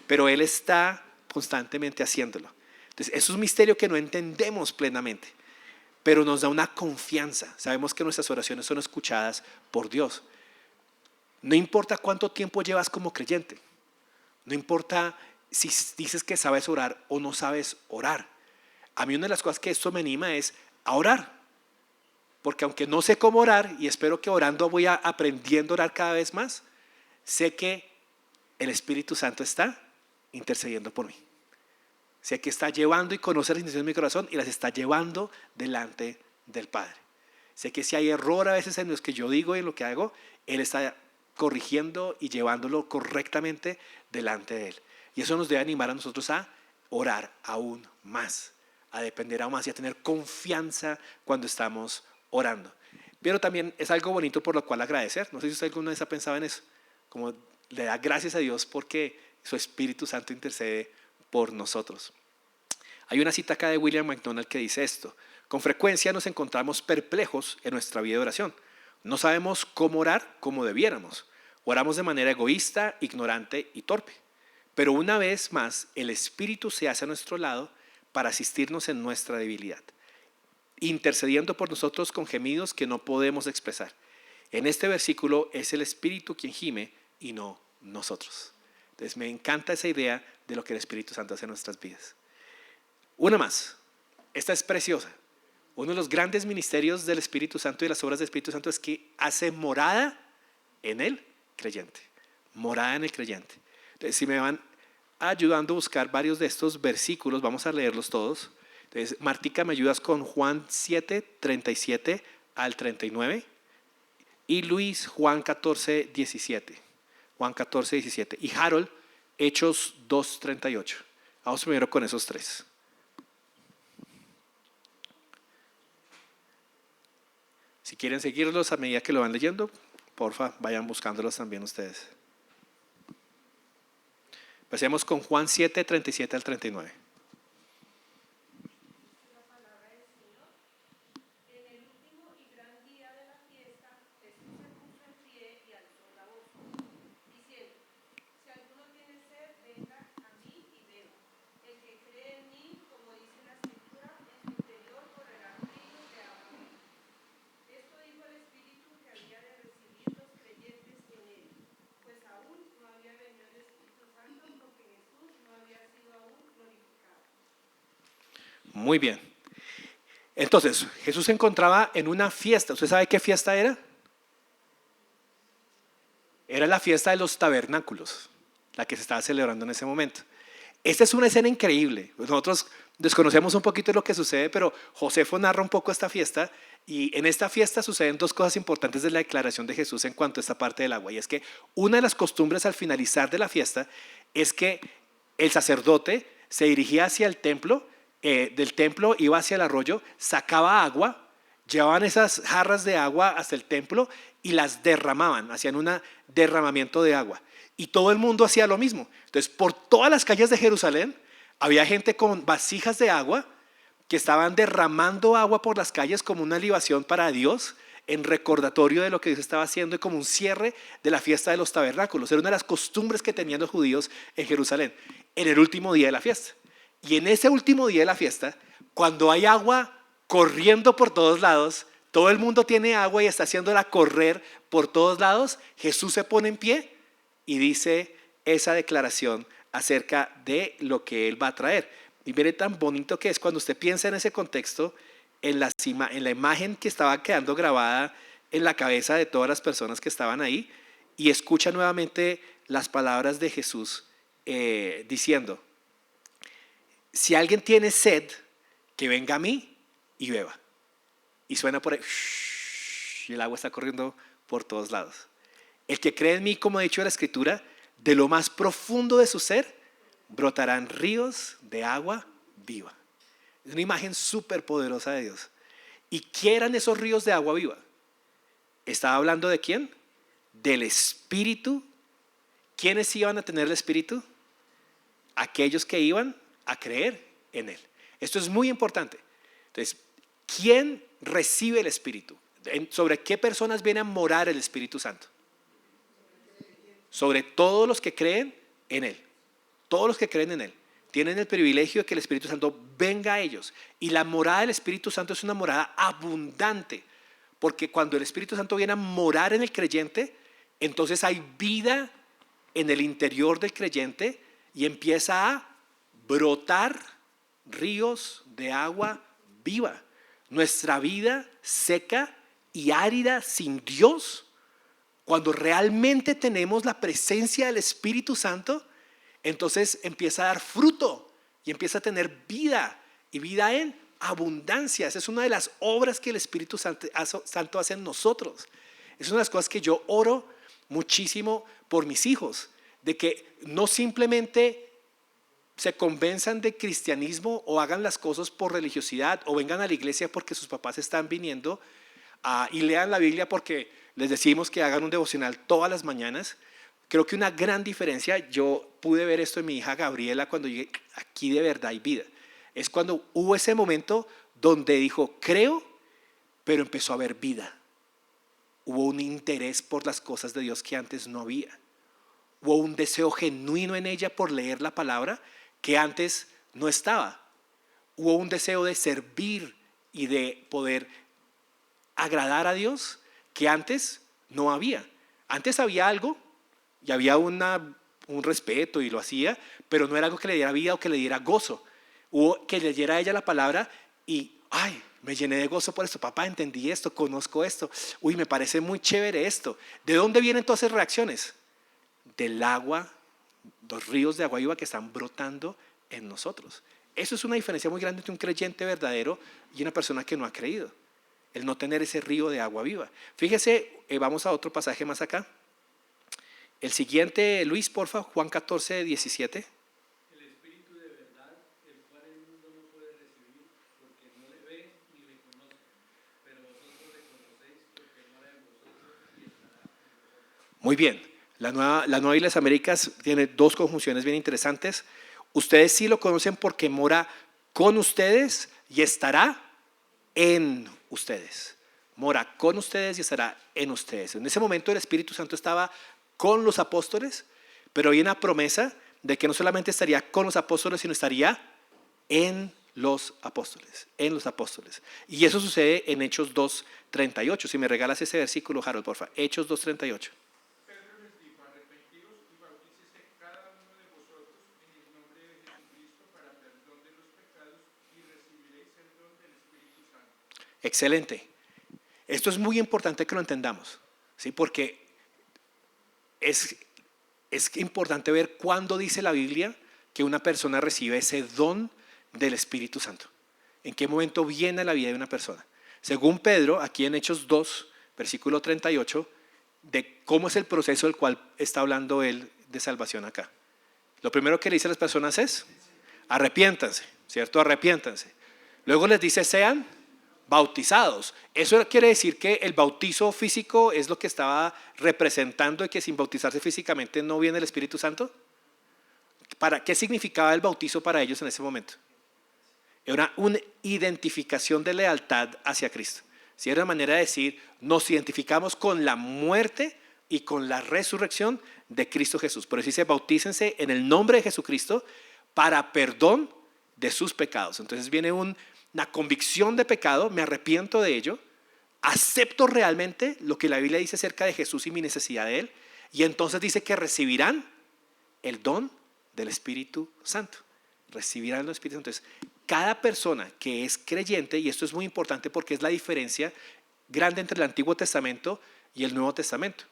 pero Él está constantemente haciéndolo. Entonces, es un misterio que no entendemos plenamente, pero nos da una confianza. Sabemos que nuestras oraciones son escuchadas por Dios. No importa cuánto tiempo llevas como creyente, no importa si dices que sabes orar o no sabes orar. A mí una de las cosas que esto me anima es a orar, porque aunque no sé cómo orar y espero que orando voy aprendiendo a orar cada vez más, sé que el Espíritu Santo está intercediendo por mí. Sé que está llevando y conoce las intenciones de mi corazón y las está llevando delante del Padre. Sé que si hay error a veces en lo que yo digo y en lo que hago, Él está corrigiendo y llevándolo correctamente delante de Él. Y eso nos debe animar a nosotros a orar aún más, a depender aún más y a tener confianza cuando estamos orando. Pero también es algo bonito por lo cual agradecer. No sé si usted alguna vez ha pensado en eso, como le da gracias a Dios porque su Espíritu Santo intercede por nosotros. Hay una cita acá de William MacDonald que dice esto: con frecuencia nos encontramos perplejos en nuestra vida de oración. No sabemos cómo orar como debiéramos. Oramos de manera egoísta, ignorante y torpe. Pero una vez más, el Espíritu se hace a nuestro lado para asistirnos en nuestra debilidad, intercediendo por nosotros con gemidos que no podemos expresar. En este versículo es el Espíritu quien gime y no nosotros. Entonces me encanta esa idea de lo que el Espíritu Santo hace en nuestras vidas. Una más, esta es preciosa. Uno de los grandes ministerios del Espíritu Santo y las obras del Espíritu Santo es que hace morada en el creyente. Morada en el creyente. Entonces, si me van ayudando a buscar varios de estos versículos, vamos a leerlos todos. Entonces, Martica, ¿me ayudas con Juan 7, 37 al 39? Y Luis, Juan 14, 17. Juan 14, 17. Y Harold, Hechos 2, 38. Vamos primero con esos tres. Si quieren seguirlos a medida que lo van leyendo, porfa, vayan buscándolos también ustedes. Empecemos con Juan 7, 37 al 39. Muy bien. Entonces, Jesús se encontraba en una fiesta. ¿Usted sabe qué fiesta era? Era la fiesta de los tabernáculos, la que se estaba celebrando en ese momento. Esta es una escena increíble. Nosotros desconocemos un poquito de lo que sucede, pero Josefo narra un poco esta fiesta. Y en esta fiesta suceden dos cosas importantes de la declaración de Jesús en cuanto a esta parte del agua. Y es que una de las costumbres al finalizar de la fiesta es que el sacerdote se dirigía hacia el templo, del templo iba hacia el arroyo, sacaba agua, llevaban esas jarras de agua hasta el templo y las derramaban, hacían un derramamiento de agua. Y todo el mundo hacía lo mismo. Entonces, por todas las calles de Jerusalén había gente con vasijas de agua que estaban derramando agua por las calles como una libación para Dios, en recordatorio de lo que Dios estaba haciendo y como un cierre de la fiesta de los tabernáculos. Era una de las costumbres que tenían los judíos en Jerusalén, en el último día de la fiesta. Y en ese último día de la fiesta, cuando hay agua corriendo por todos lados, todo el mundo tiene agua y está haciéndola correr por todos lados, Jesús se pone en pie y dice esa declaración acerca de lo que Él va a traer. Y mire tan bonito que es cuando usted piensa en ese contexto, en la imagen que estaba quedando grabada en la cabeza de todas las personas que estaban ahí, y escucha nuevamente las palabras de Jesús diciendo: si alguien tiene sed, que venga a mí y beba. Y suena por ahí, y el agua está corriendo por todos lados. El que cree en mí, como ha dicho la Escritura, de lo más profundo de su ser, brotarán ríos de agua viva. Es una imagen súper poderosa de Dios. ¿Y qué eran esos ríos de agua viva? ¿Estaba hablando de quién? Del Espíritu. ¿Quiénes iban a tener el Espíritu? Aquellos que iban a creer en Él. Esto es muy importante. Entonces, ¿quién recibe el Espíritu? ¿Sobre qué personas viene a morar el Espíritu Santo? Sobre todos los que creen en Él. Todos los que creen en Él tienen el privilegio de que el Espíritu Santo venga a ellos. Y la morada del Espíritu Santo es una morada abundante, porque cuando el Espíritu Santo viene a morar en el creyente, entonces hay vida en el interior del creyente y empieza a brotar ríos de agua viva. Nuestra vida seca y árida sin Dios, cuando realmente tenemos la presencia del Espíritu Santo, entonces empieza a dar fruto y empieza a tener vida, y vida en abundancia. Esa es una de las obras que el Espíritu Santo hace en nosotros. Es una de las cosas que yo oro muchísimo por mis hijos, de que no simplemente se convenzan de cristianismo o hagan las cosas por religiosidad o vengan a la iglesia porque sus papás están viniendo y lean la Biblia porque les decimos que hagan un devocional todas las mañanas. Creo que una gran diferencia, yo pude ver esto en mi hija Gabriela cuando llegué, aquí de verdad hay vida. Es cuando hubo ese momento donde dijo, creo, pero empezó a haber vida. Hubo un interés por las cosas de Dios que antes no había. Hubo un deseo genuino en ella por leer la palabra que antes no estaba. Hubo un deseo de servir y de poder agradar a Dios que antes No había. Antes había algo y había un respeto y lo hacía, pero no era algo que le diera vida o que le diera gozo. Hubo que leyera a ella la palabra y, ay, me llené de gozo por esto. Papá, entendí esto, conozco esto. Uy, me parece muy chévere esto. ¿De dónde vienen todas esas reacciones? Del agua, los ríos de agua viva que están brotando en nosotros. Eso es una diferencia muy grande entre un creyente verdadero y una persona que no ha creído. El no tener ese río de agua viva. Fíjese, vamos a otro pasaje más acá. El siguiente, Luis, porfa, Juan 14, 17.
El Espíritu de verdad, el cual el mundo no puede recibir, porque no le ve ni le conoce, pero vosotros le conocéis, porque mora en vosotros y estará en vosotros.
Muy bien. La nueva Biblia de las Américas tiene dos conjunciones bien interesantes. Ustedes sí lo conocen porque mora con ustedes y estará en ustedes. Mora con ustedes y estará en ustedes. En ese momento el Espíritu Santo estaba con los apóstoles, pero hay una promesa de que no solamente estaría con los apóstoles, sino estaría en los apóstoles, en los apóstoles. Y eso sucede en Hechos 2:38. Si me regalas ese versículo, Harold, por favor. Hechos 2:38.
Pedro les dijo, arrepentidos y bautícese cada uno de vosotros en el nombre de Jesucristo para perdón de los pecados y recibiréis el don del Espíritu Santo.
Excelente. Esto es muy importante que lo entendamos, ¿sí? Porque es importante ver cuándo dice la Biblia que una persona recibe ese don del Espíritu Santo. ¿En qué momento viene a la vida de una persona? Según Pedro, aquí en Hechos 2, versículo 38, de cómo es el proceso del cual está hablando él de salvación acá. Lo primero que le dice a las personas es, arrepiéntanse, ¿cierto? Arrepiéntanse. Luego les dice, sean bautizados. Eso quiere decir que el bautizo físico es lo que estaba representando y que sin bautizarse físicamente no viene el Espíritu Santo. ¿Qué significaba el bautizo para ellos en ese momento? Era una identificación de lealtad hacia Cristo. Si era una manera de decir, nos identificamos con la muerte y con la resurrección de Cristo Jesús. Por eso dice, bautícense en el nombre de Jesucristo para perdón de sus pecados. Entonces viene una convicción de pecado, me arrepiento de ello, acepto realmente lo que la Biblia dice acerca de Jesús y mi necesidad de Él, y entonces dice que recibirán el don del Espíritu Santo. Recibirán el Espíritu Santo. Entonces, cada persona que es creyente, y esto es muy importante porque es la diferencia grande entre el Antiguo Testamento y el Nuevo Testamento.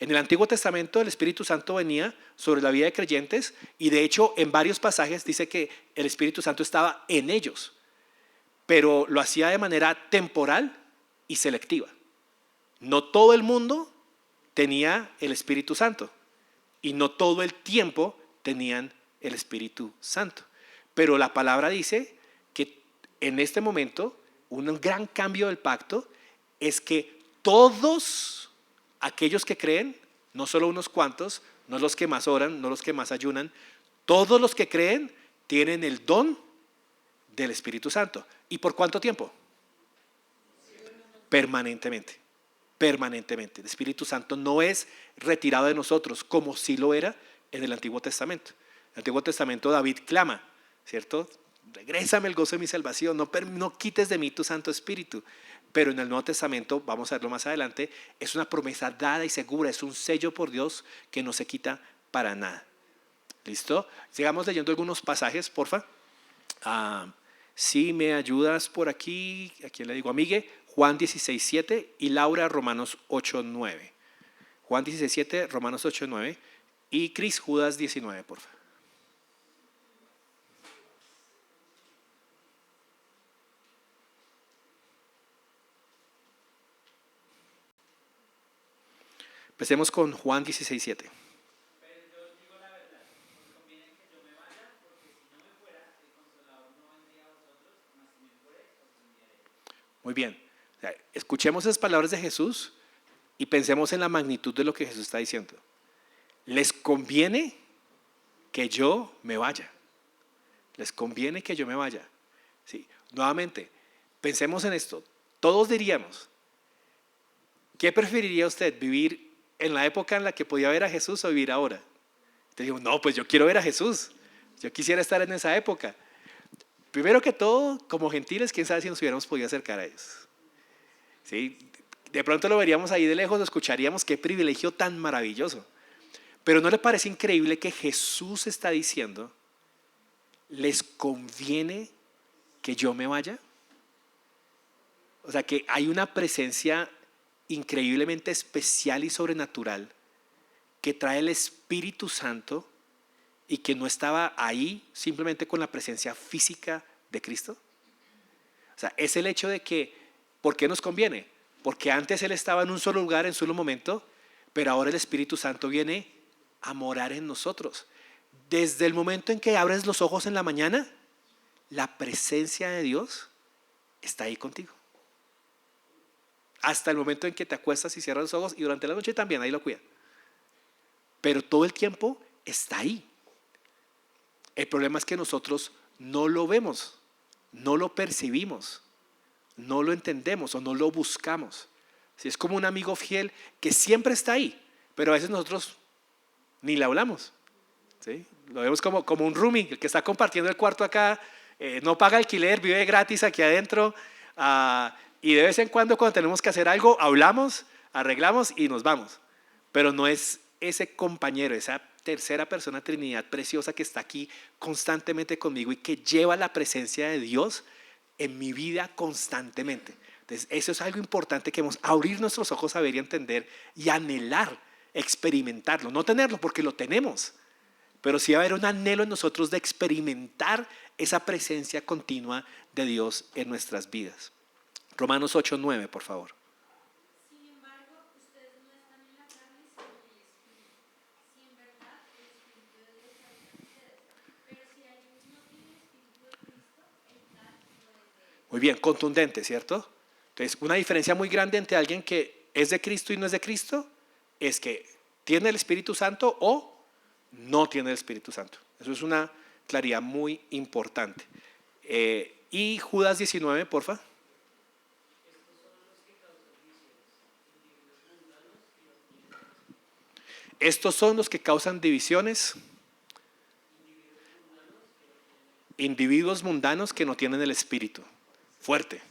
En el Antiguo Testamento el Espíritu Santo venía sobre la vida de creyentes y de hecho en varios pasajes dice que el Espíritu Santo estaba en ellos, pero lo hacía de manera temporal y selectiva. No todo el mundo tenía el Espíritu Santo y no todo el tiempo tenían el Espíritu Santo. Pero la palabra dice que en este momento un gran cambio del pacto es que todos aquellos que creen, no solo unos cuantos, no los que más oran, no los que más ayunan, todos los que creen tienen el don del Espíritu Santo. ¿Y por cuánto tiempo? Permanentemente. Permanentemente. El Espíritu Santo no es retirado de nosotros como sí lo era en el Antiguo Testamento. En el Antiguo Testamento David clama, ¿cierto? Regrésame el gozo de mi salvación, no quites de mí tu Santo Espíritu. Pero en el Nuevo Testamento, vamos a verlo más adelante, es una promesa dada y segura, es un sello por Dios que no se quita para nada. ¿Listo? Sigamos leyendo algunos pasajes, porfa. Si me ayudas por aquí, ¿a quién le digo? A Miguel, Juan 16:7 y Laura, Romanos 8:9. Juan 16:7, Romanos 8:9 y Cris, Judas 19, porfa. Empecemos con Juan 16:7.
Pero yo os digo la verdad, os conviene que yo me vaya, porque si no me fuera, el Consolador no vendría a vosotros, mas si me fuere, os enviaré.
Muy bien. O sea, escuchemos esas palabras de Jesús y pensemos en la magnitud de lo que Jesús está diciendo. Les conviene que yo me vaya. Les conviene que yo me vaya. Sí. Nuevamente, pensemos en esto. Todos diríamos, ¿qué preferiría usted? ¿Vivir en la época en la que podía ver a Jesús o vivir ahora? Te digo, no, pues yo quiero ver a Jesús. Yo quisiera estar en esa época. Primero que todo, como gentiles, quién sabe si nos hubiéramos podido acercar a ellos. ¿Sí? De pronto lo veríamos ahí de lejos, lo escucharíamos, qué privilegio tan maravilloso. Pero ¿no le parece increíble que Jesús está diciendo, les conviene que yo me vaya? O sea, que hay una presencia increíblemente especial y sobrenatural que trae el Espíritu Santo y que no estaba ahí simplemente con la presencia física de Cristo. O sea, es el hecho de que, ¿por qué nos conviene? Porque antes Él estaba en un solo lugar, en un solo momento, pero ahora el Espíritu Santo viene a morar en nosotros. Desde el momento en que abres los ojos en la mañana, la presencia de Dios está ahí contigo. Hasta el momento en que te acuestas y cierras los ojos, y durante la noche también, ahí lo cuida. Pero todo el tiempo está ahí. El problema es que nosotros no lo vemos, no lo percibimos, no lo entendemos o no lo buscamos. Si es como un amigo fiel que siempre está ahí, pero a veces nosotros ni le hablamos. ¿Sí? Lo vemos como un roomie, el que está compartiendo el cuarto acá, no paga alquiler, vive gratis aquí adentro, y de vez en cuando tenemos que hacer algo, hablamos, arreglamos y nos vamos. Pero no es ese compañero, esa tercera persona, Trinidad preciosa que está aquí constantemente conmigo y que lleva la presencia de Dios en mi vida constantemente. Entonces, eso es algo importante que debemos abrir nuestros ojos a ver y entender y anhelar, experimentarlo, no tenerlo porque lo tenemos, pero sí va a haber un anhelo en nosotros de experimentar esa presencia continua de Dios en nuestras vidas. Romanos 8:9, por favor.
Sin embargo, ustedes no están en la carne, sino en el Espíritu. Si en verdad el Espíritu de Dios habita en ustedes. Pero si alguien no tiene el Espíritu de Cristo, el tal no es de él.
Muy bien, contundente, ¿cierto? Entonces, una diferencia muy grande entre alguien que es de Cristo y no es de Cristo es que tiene el Espíritu Santo o no tiene el Espíritu Santo. Eso es una claridad muy importante. Y Judas 19, porfa. Estos son los que causan divisiones, individuos mundanos que no tienen el Espíritu. Fuerte.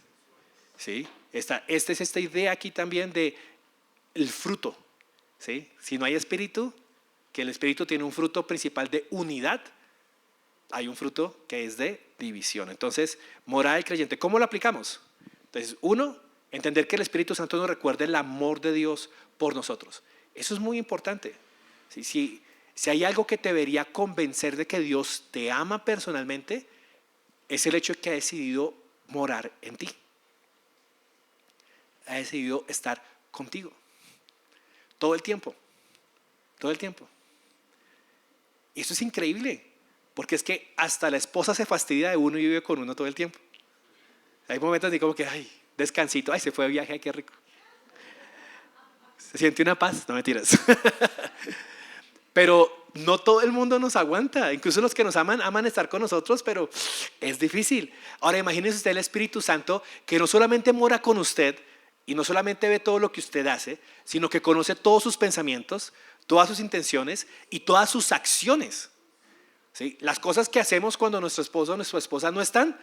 ¿Sí? Esta es esta idea aquí también de el fruto. ¿Sí? Si no hay Espíritu, que el Espíritu tiene un fruto principal de unidad, hay un fruto que es de división. Entonces, morada del creyente, ¿cómo lo aplicamos? Entonces, uno, entender que el Espíritu Santo nos recuerda el amor de Dios por nosotros. Eso es muy importante. Si hay algo que te debería convencer de que Dios te ama personalmente, es el hecho de que ha decidido morar en ti. Ha decidido estar contigo. Todo el tiempo. Todo el tiempo. Y eso es increíble, porque es que hasta la esposa se fastidia de uno y vive con uno todo el tiempo. Hay momentos así como que, ay, descansito, ay, se fue de viaje, ay, qué rico. Se siente una paz, no mentiras. Pero no todo el mundo nos aguanta, incluso los que nos aman estar con nosotros, pero es difícil. Ahora imagínese usted el Espíritu Santo que no solamente mora con usted y no solamente ve todo lo que usted hace, sino que conoce todos sus pensamientos, todas sus intenciones y todas sus acciones. ¿Sí? Las cosas que hacemos cuando nuestro esposo o nuestra esposa no están,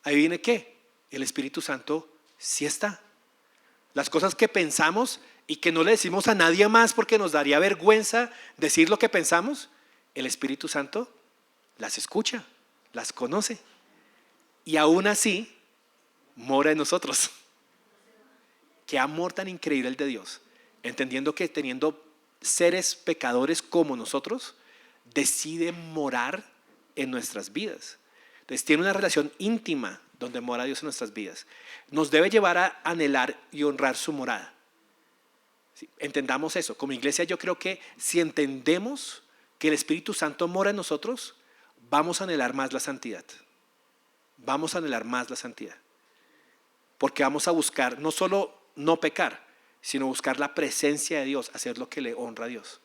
ahí viene ¿qué? El Espíritu Santo sí está. Las cosas que pensamos y que no le decimos a nadie más porque nos daría vergüenza decir lo que pensamos, el Espíritu Santo las escucha, las conoce y aún así mora en nosotros. Qué amor tan increíble el de Dios, entendiendo que teniendo seres pecadores como nosotros, decide morar en nuestras vidas. Entonces tiene una relación íntima donde mora Dios en nuestras vidas. Nos debe llevar a anhelar y honrar su morada. ¿Sí? Entendamos eso. Como iglesia yo creo que si entendemos que el Espíritu Santo mora en nosotros, vamos a anhelar más la santidad. Vamos a anhelar más la santidad. Porque vamos a buscar no solo no pecar, sino buscar la presencia de Dios, hacer lo que le honra a Dios.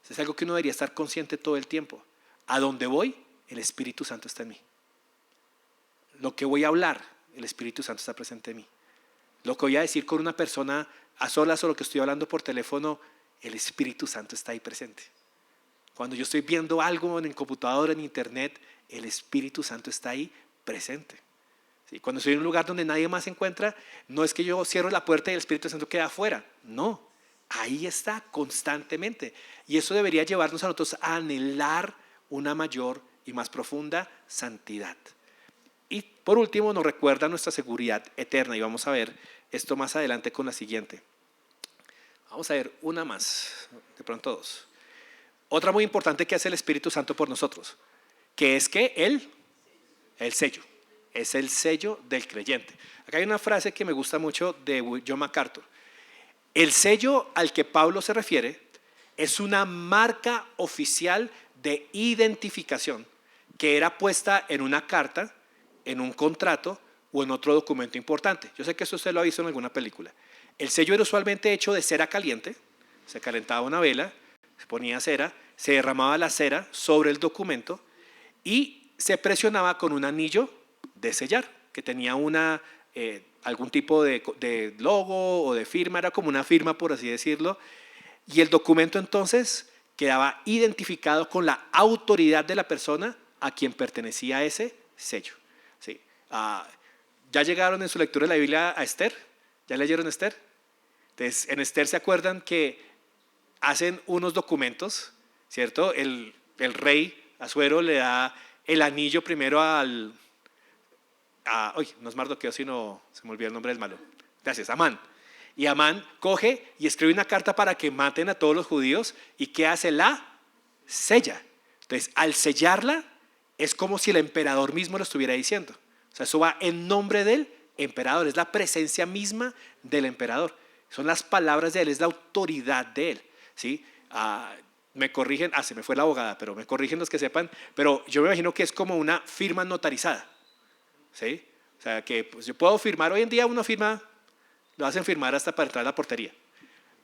Es algo que uno debería estar consciente todo el tiempo. A donde voy, el Espíritu Santo está en mí. Lo que voy a hablar, el Espíritu Santo está presente en mí. Lo que voy a decir con una persona a solas o lo que estoy hablando por teléfono, el Espíritu Santo está ahí presente. Cuando yo estoy viendo algo en el computador, en internet, el Espíritu Santo está ahí presente. ¿Sí? Cuando estoy en un lugar donde nadie más se encuentra, no es que yo cierro la puerta y el Espíritu Santo queda afuera. No, ahí está constantemente. Y eso debería llevarnos a nosotros a anhelar una mayor y más profunda santidad. Y por último nos recuerda nuestra seguridad eterna, y vamos a ver esto más adelante con la siguiente. Vamos a ver una más, de pronto dos. Otra muy importante que hace el Espíritu Santo por nosotros, que es que el sello, es el sello del creyente. Acá hay una frase que me gusta mucho de John MacArthur. El sello al que Pablo se refiere es una marca oficial de identificación que era puesta en una carta, en un contrato o en otro documento importante. Yo sé que eso usted lo ha visto en alguna película. El sello era usualmente hecho de cera caliente, se calentaba una vela, se ponía cera, se derramaba la cera sobre el documento y se presionaba con un anillo de sellar, que tenía algún tipo de logo o de firma, era como una firma por así decirlo, y el documento entonces quedaba identificado con la autoridad de la persona a quien pertenecía ese sello. ¿Sí? ¿Ya llegaron en su lectura de la Biblia a Esther? ¿Ya leyeron Esther? Entonces, en Esther se acuerdan que hacen unos documentos, ¿cierto? El rey Asuero le da el anillo primero no es Mardoqueo, sino se me olvidó el nombre del malo. Gracias, Amán. Y Amán coge y escribe una carta para que maten a todos los judíos. ¿Y qué hace? La sella. Entonces, al sellarla, es como si el emperador mismo lo estuviera diciendo. O sea, eso va en nombre del emperador, es la presencia misma del emperador. Son las palabras de él, es la autoridad de él. ¿Sí? Me corrigen, se me fue la abogada, pero me corrigen los que sepan, pero yo me imagino que es como una firma notarizada. ¿Sí? O sea, que pues, yo puedo firmar, hoy en día una firma lo hacen firmar hasta para entrar a la portería,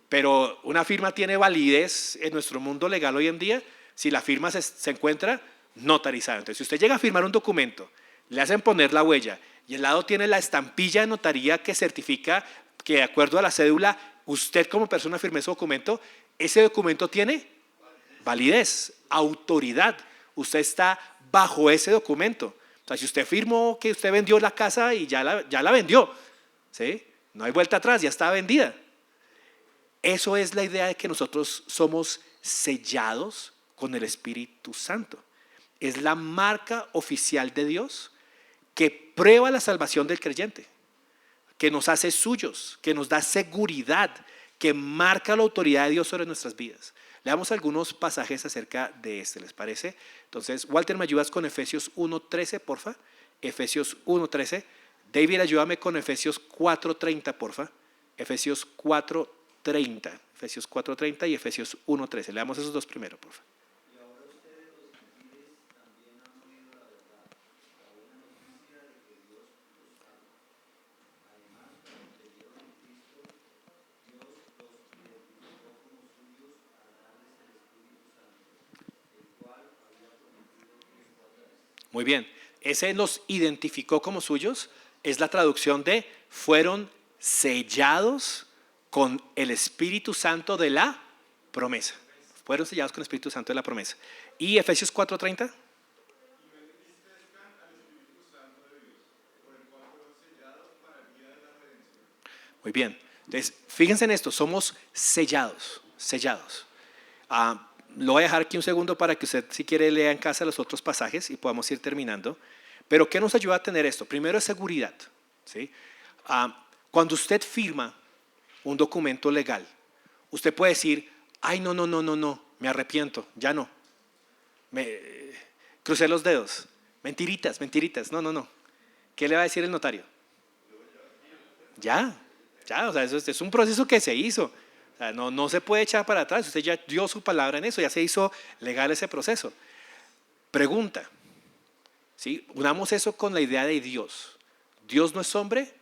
pero una firma tiene validez en nuestro mundo legal hoy en día si la firma se encuentra notarizada. Entonces, si usted llega a firmar un documento, le hacen poner la huella y al lado tiene la estampilla de notaría que certifica que de acuerdo a la cédula, usted como persona firmó ese documento tiene validez, autoridad. Usted está bajo ese documento. O sea, si usted firmó que usted vendió la casa y ya la vendió, ¿sí? No hay vuelta atrás, ya está vendida. Eso es la idea de que nosotros somos sellados con el Espíritu Santo. Es la marca oficial de Dios que prueba la salvación del creyente, que nos hace suyos, que nos da seguridad, que marca la autoridad de Dios sobre nuestras vidas. Leamos algunos pasajes acerca de este, ¿les parece? Entonces, Walter, ¿me ayudas con Efesios 1:13, porfa? Efesios 1:13. David, ayúdame con Efesios 4:30, porfa. Efesios 4:30. Efesios 4:30 y Efesios 1:13. Leamos esos dos primero, porfa.
Y ahora ustedes los gentiles también han oído la verdad, la buena noticia de que Dios los salva. Además, cuando creyeron en Cristo, Dios los identificó como suyos al darles el Espíritu Santo, el cual había prometido tiempo atrás.
Muy bien. Ese nos identificó como suyos. Es la traducción de fueron sellados con el Espíritu Santo de la promesa. Fueron sellados con el Espíritu Santo de la promesa. ¿Y Efesios 4:30? Muy bien. Entonces, fíjense en esto, somos sellados. Lo voy a dejar aquí un segundo para que usted, si quiere, lea en casa los otros pasajes y podamos ir terminando. Pero ¿qué nos ayuda a tener esto? Primero es seguridad. ¿Sí? Cuando usted firma un documento legal, usted puede decir, ay, no, me arrepiento, ya no. Crucé los dedos. Mentiritas, no. ¿Qué le va a decir el notario? Ya, o sea, eso es un proceso que se hizo. O sea, no se puede echar para atrás. Usted ya dio su palabra en eso, ya se hizo legal ese proceso. Pregunta. ¿Sí? Unamos eso con la idea de Dios. Dios no es hombre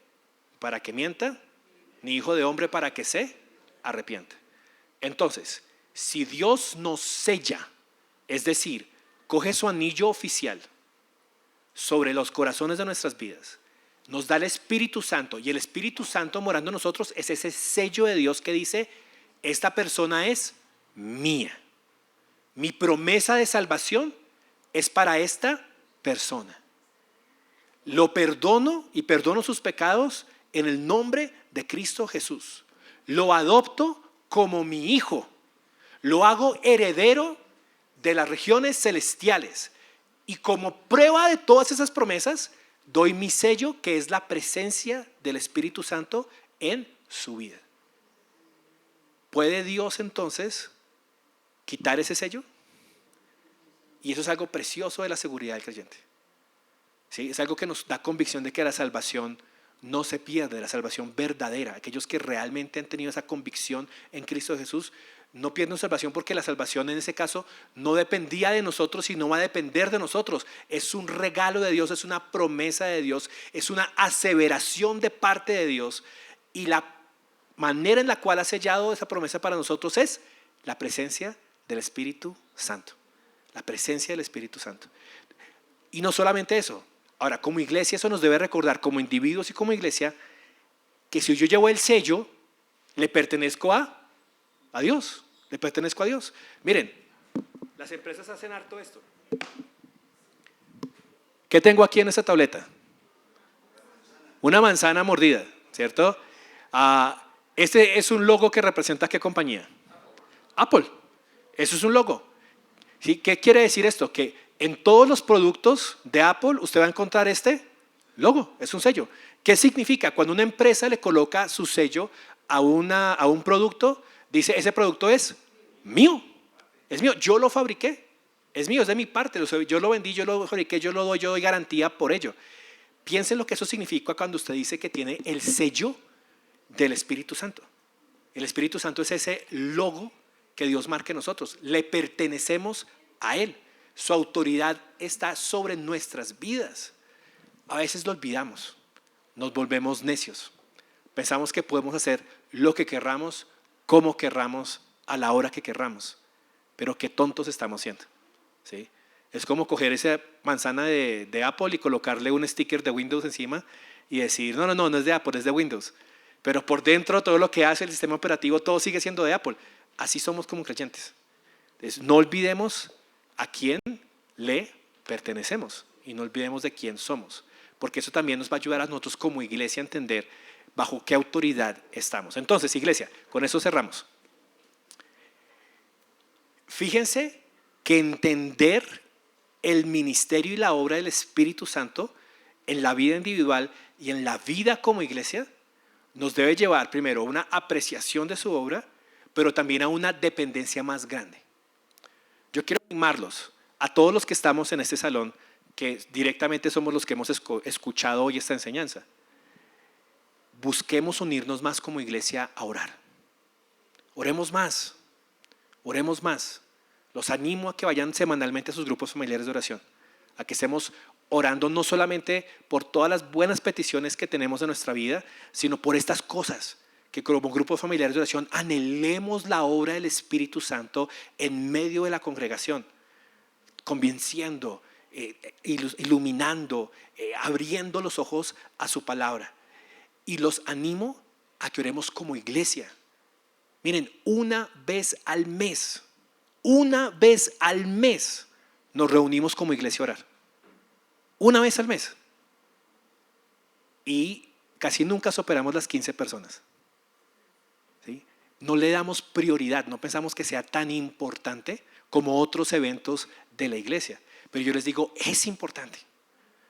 para que mienta, ni hijo de hombre para que se arrepienta. Entonces, si Dios nos sella, es decir, coge su anillo oficial sobre los corazones de nuestras vidas, nos da el Espíritu Santo, y el Espíritu Santo morando en nosotros es ese sello de Dios que dice, esta persona es mía. Mi promesa de salvación es para esta persona. Lo perdono y perdono sus pecados en el nombre de Cristo Jesús. Lo adopto como mi hijo. Lo hago heredero de las regiones celestiales. Y como prueba de todas esas promesas, doy mi sello, que es la presencia del Espíritu Santo en su vida. ¿Puede Dios entonces quitar ese sello? Y eso es algo precioso de la seguridad del creyente. ¿Sí? Es algo que nos da convicción de que la salvación no se pierde, la salvación verdadera. Aquellos que realmente han tenido esa convicción en Cristo Jesús no pierden salvación, porque la salvación en ese caso no dependía de nosotros y no va a depender de nosotros. Es un regalo de Dios, es una promesa de Dios, es una aseveración de parte de Dios. Y la manera en la cual ha sellado esa promesa para nosotros es la presencia del Espíritu Santo. La presencia del Espíritu Santo. Y no solamente eso. Ahora, como iglesia, eso nos debe recordar, como individuos y como iglesia, que si yo llevo el sello, le pertenezco a Dios. Le pertenezco a Dios. Miren, las empresas hacen harto esto. ¿Qué tengo aquí en esta tableta? Una manzana mordida, ¿cierto? Este es un logo que representa ¿qué compañía? Apple. Eso es un logo. ¿Sí? ¿Qué quiere decir esto? Que en todos los productos de Apple usted va a encontrar este logo, es un sello. ¿Qué significa? Cuando una empresa le coloca su sello a un producto, dice, ese producto es mío, yo lo fabriqué, es mío, es de mi parte, yo lo vendí, yo lo fabriqué, yo doy garantía por ello. Piensen lo que eso significa cuando usted dice que tiene el sello del Espíritu Santo. El Espíritu Santo es ese logo que Dios marca en nosotros, le pertenecemos a Él. Su autoridad está sobre nuestras vidas. A veces lo olvidamos, nos volvemos necios. Pensamos que podemos hacer lo que querramos, como querramos, a la hora que querramos. Pero qué tontos estamos siendo. ¿Sí? Es como coger esa manzana de Apple y colocarle un sticker de Windows encima y decir, no es de Apple, es de Windows. Pero por dentro todo lo que hace el sistema operativo, todo sigue siendo de Apple. Así somos como creyentes. Entonces, no olvidemos a quién le pertenecemos y no olvidemos de quién somos, porque eso también nos va a ayudar a nosotros como iglesia a entender bajo qué autoridad estamos. Entonces, iglesia, con eso cerramos. Fíjense que entender el ministerio y la obra del Espíritu Santo en la vida individual y en la vida como iglesia nos debe llevar primero a una apreciación de su obra, pero también a una dependencia más grande. Yo quiero animarlos a todos los que estamos en este salón, que directamente somos los que hemos escuchado hoy esta enseñanza. Busquemos unirnos más como iglesia a orar. Oremos más, oremos más. Los animo a que vayan semanalmente a sus grupos familiares de oración, a que estemos orando no solamente por todas las buenas peticiones que tenemos en nuestra vida, sino por estas cosas, que como grupos familiares de oración anhelemos la obra del Espíritu Santo en medio de la congregación, convenciendo, iluminando, abriendo los ojos a su palabra. Y los animo a que oremos como iglesia. Miren, una vez al mes nos reunimos como iglesia a orar. Una vez al mes. Y casi nunca superamos las 15 personas. ¿Sí? No le damos prioridad, no pensamos que sea tan importante como otros eventos de la iglesia. Pero yo les digo, es importante,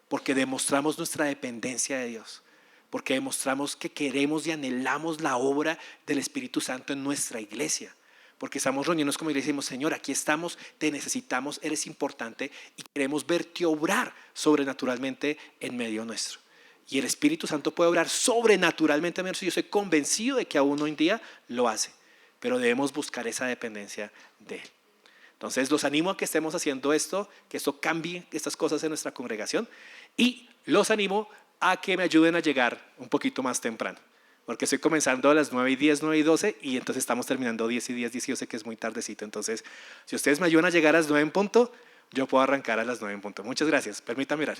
porque demostramos nuestra dependencia de Dios, porque demostramos que queremos y anhelamos la obra del Espíritu Santo en nuestra iglesia, porque estamos reuniéndonos como iglesia y decimos, Señor, aquí estamos, te necesitamos, eres importante y queremos verte obrar sobrenaturalmente en medio nuestro. Y el Espíritu Santo puede obrar sobrenaturalmente en medio nuestro. Yo soy convencido de que aún hoy en día lo hace, pero debemos buscar esa dependencia de Él. Entonces los animo a que estemos haciendo esto, que esto cambie estas cosas en nuestra congregación, y los animo a que me ayuden a llegar un poquito más temprano, porque estoy comenzando a las 9:10, 9:12 y entonces estamos terminando 10:10, y yo sé que es muy tardecito. Entonces, si ustedes me ayudan a llegar a las 9 en punto, yo puedo arrancar a las 9 en punto. Muchas gracias. Permítame orar.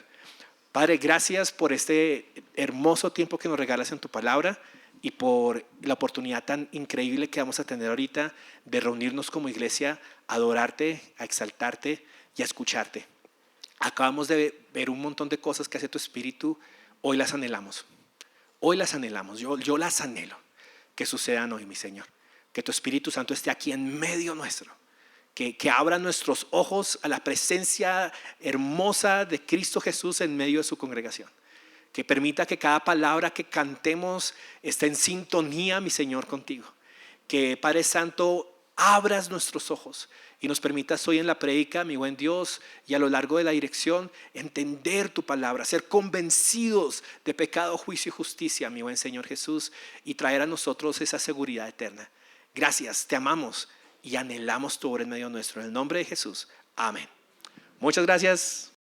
Padre, gracias por este hermoso tiempo que nos regalas en tu palabra y por la oportunidad tan increíble que vamos a tener ahorita de reunirnos como iglesia, a adorarte, a exaltarte y a escucharte. Acabamos de ver un montón de cosas que hace tu Espíritu. Hoy las anhelamos. Hoy las anhelamos. Yo las anhelo. Que sucedan hoy, mi Señor. Que tu Espíritu Santo esté aquí en medio nuestro. Que abra nuestros ojos a la presencia hermosa de Cristo Jesús en medio de su congregación. Que permita que cada palabra que cantemos esté en sintonía, mi Señor, contigo. Que, Padre Santo, abras nuestros ojos y nos permitas hoy en la prédica, mi buen Dios, y a lo largo de la dirección, entender tu palabra, ser convencidos de pecado, juicio y justicia, mi buen Señor Jesús, y traer a nosotros esa seguridad eterna. Gracias, te amamos y anhelamos tu obra en medio nuestro. En el nombre de Jesús, amén. Muchas gracias.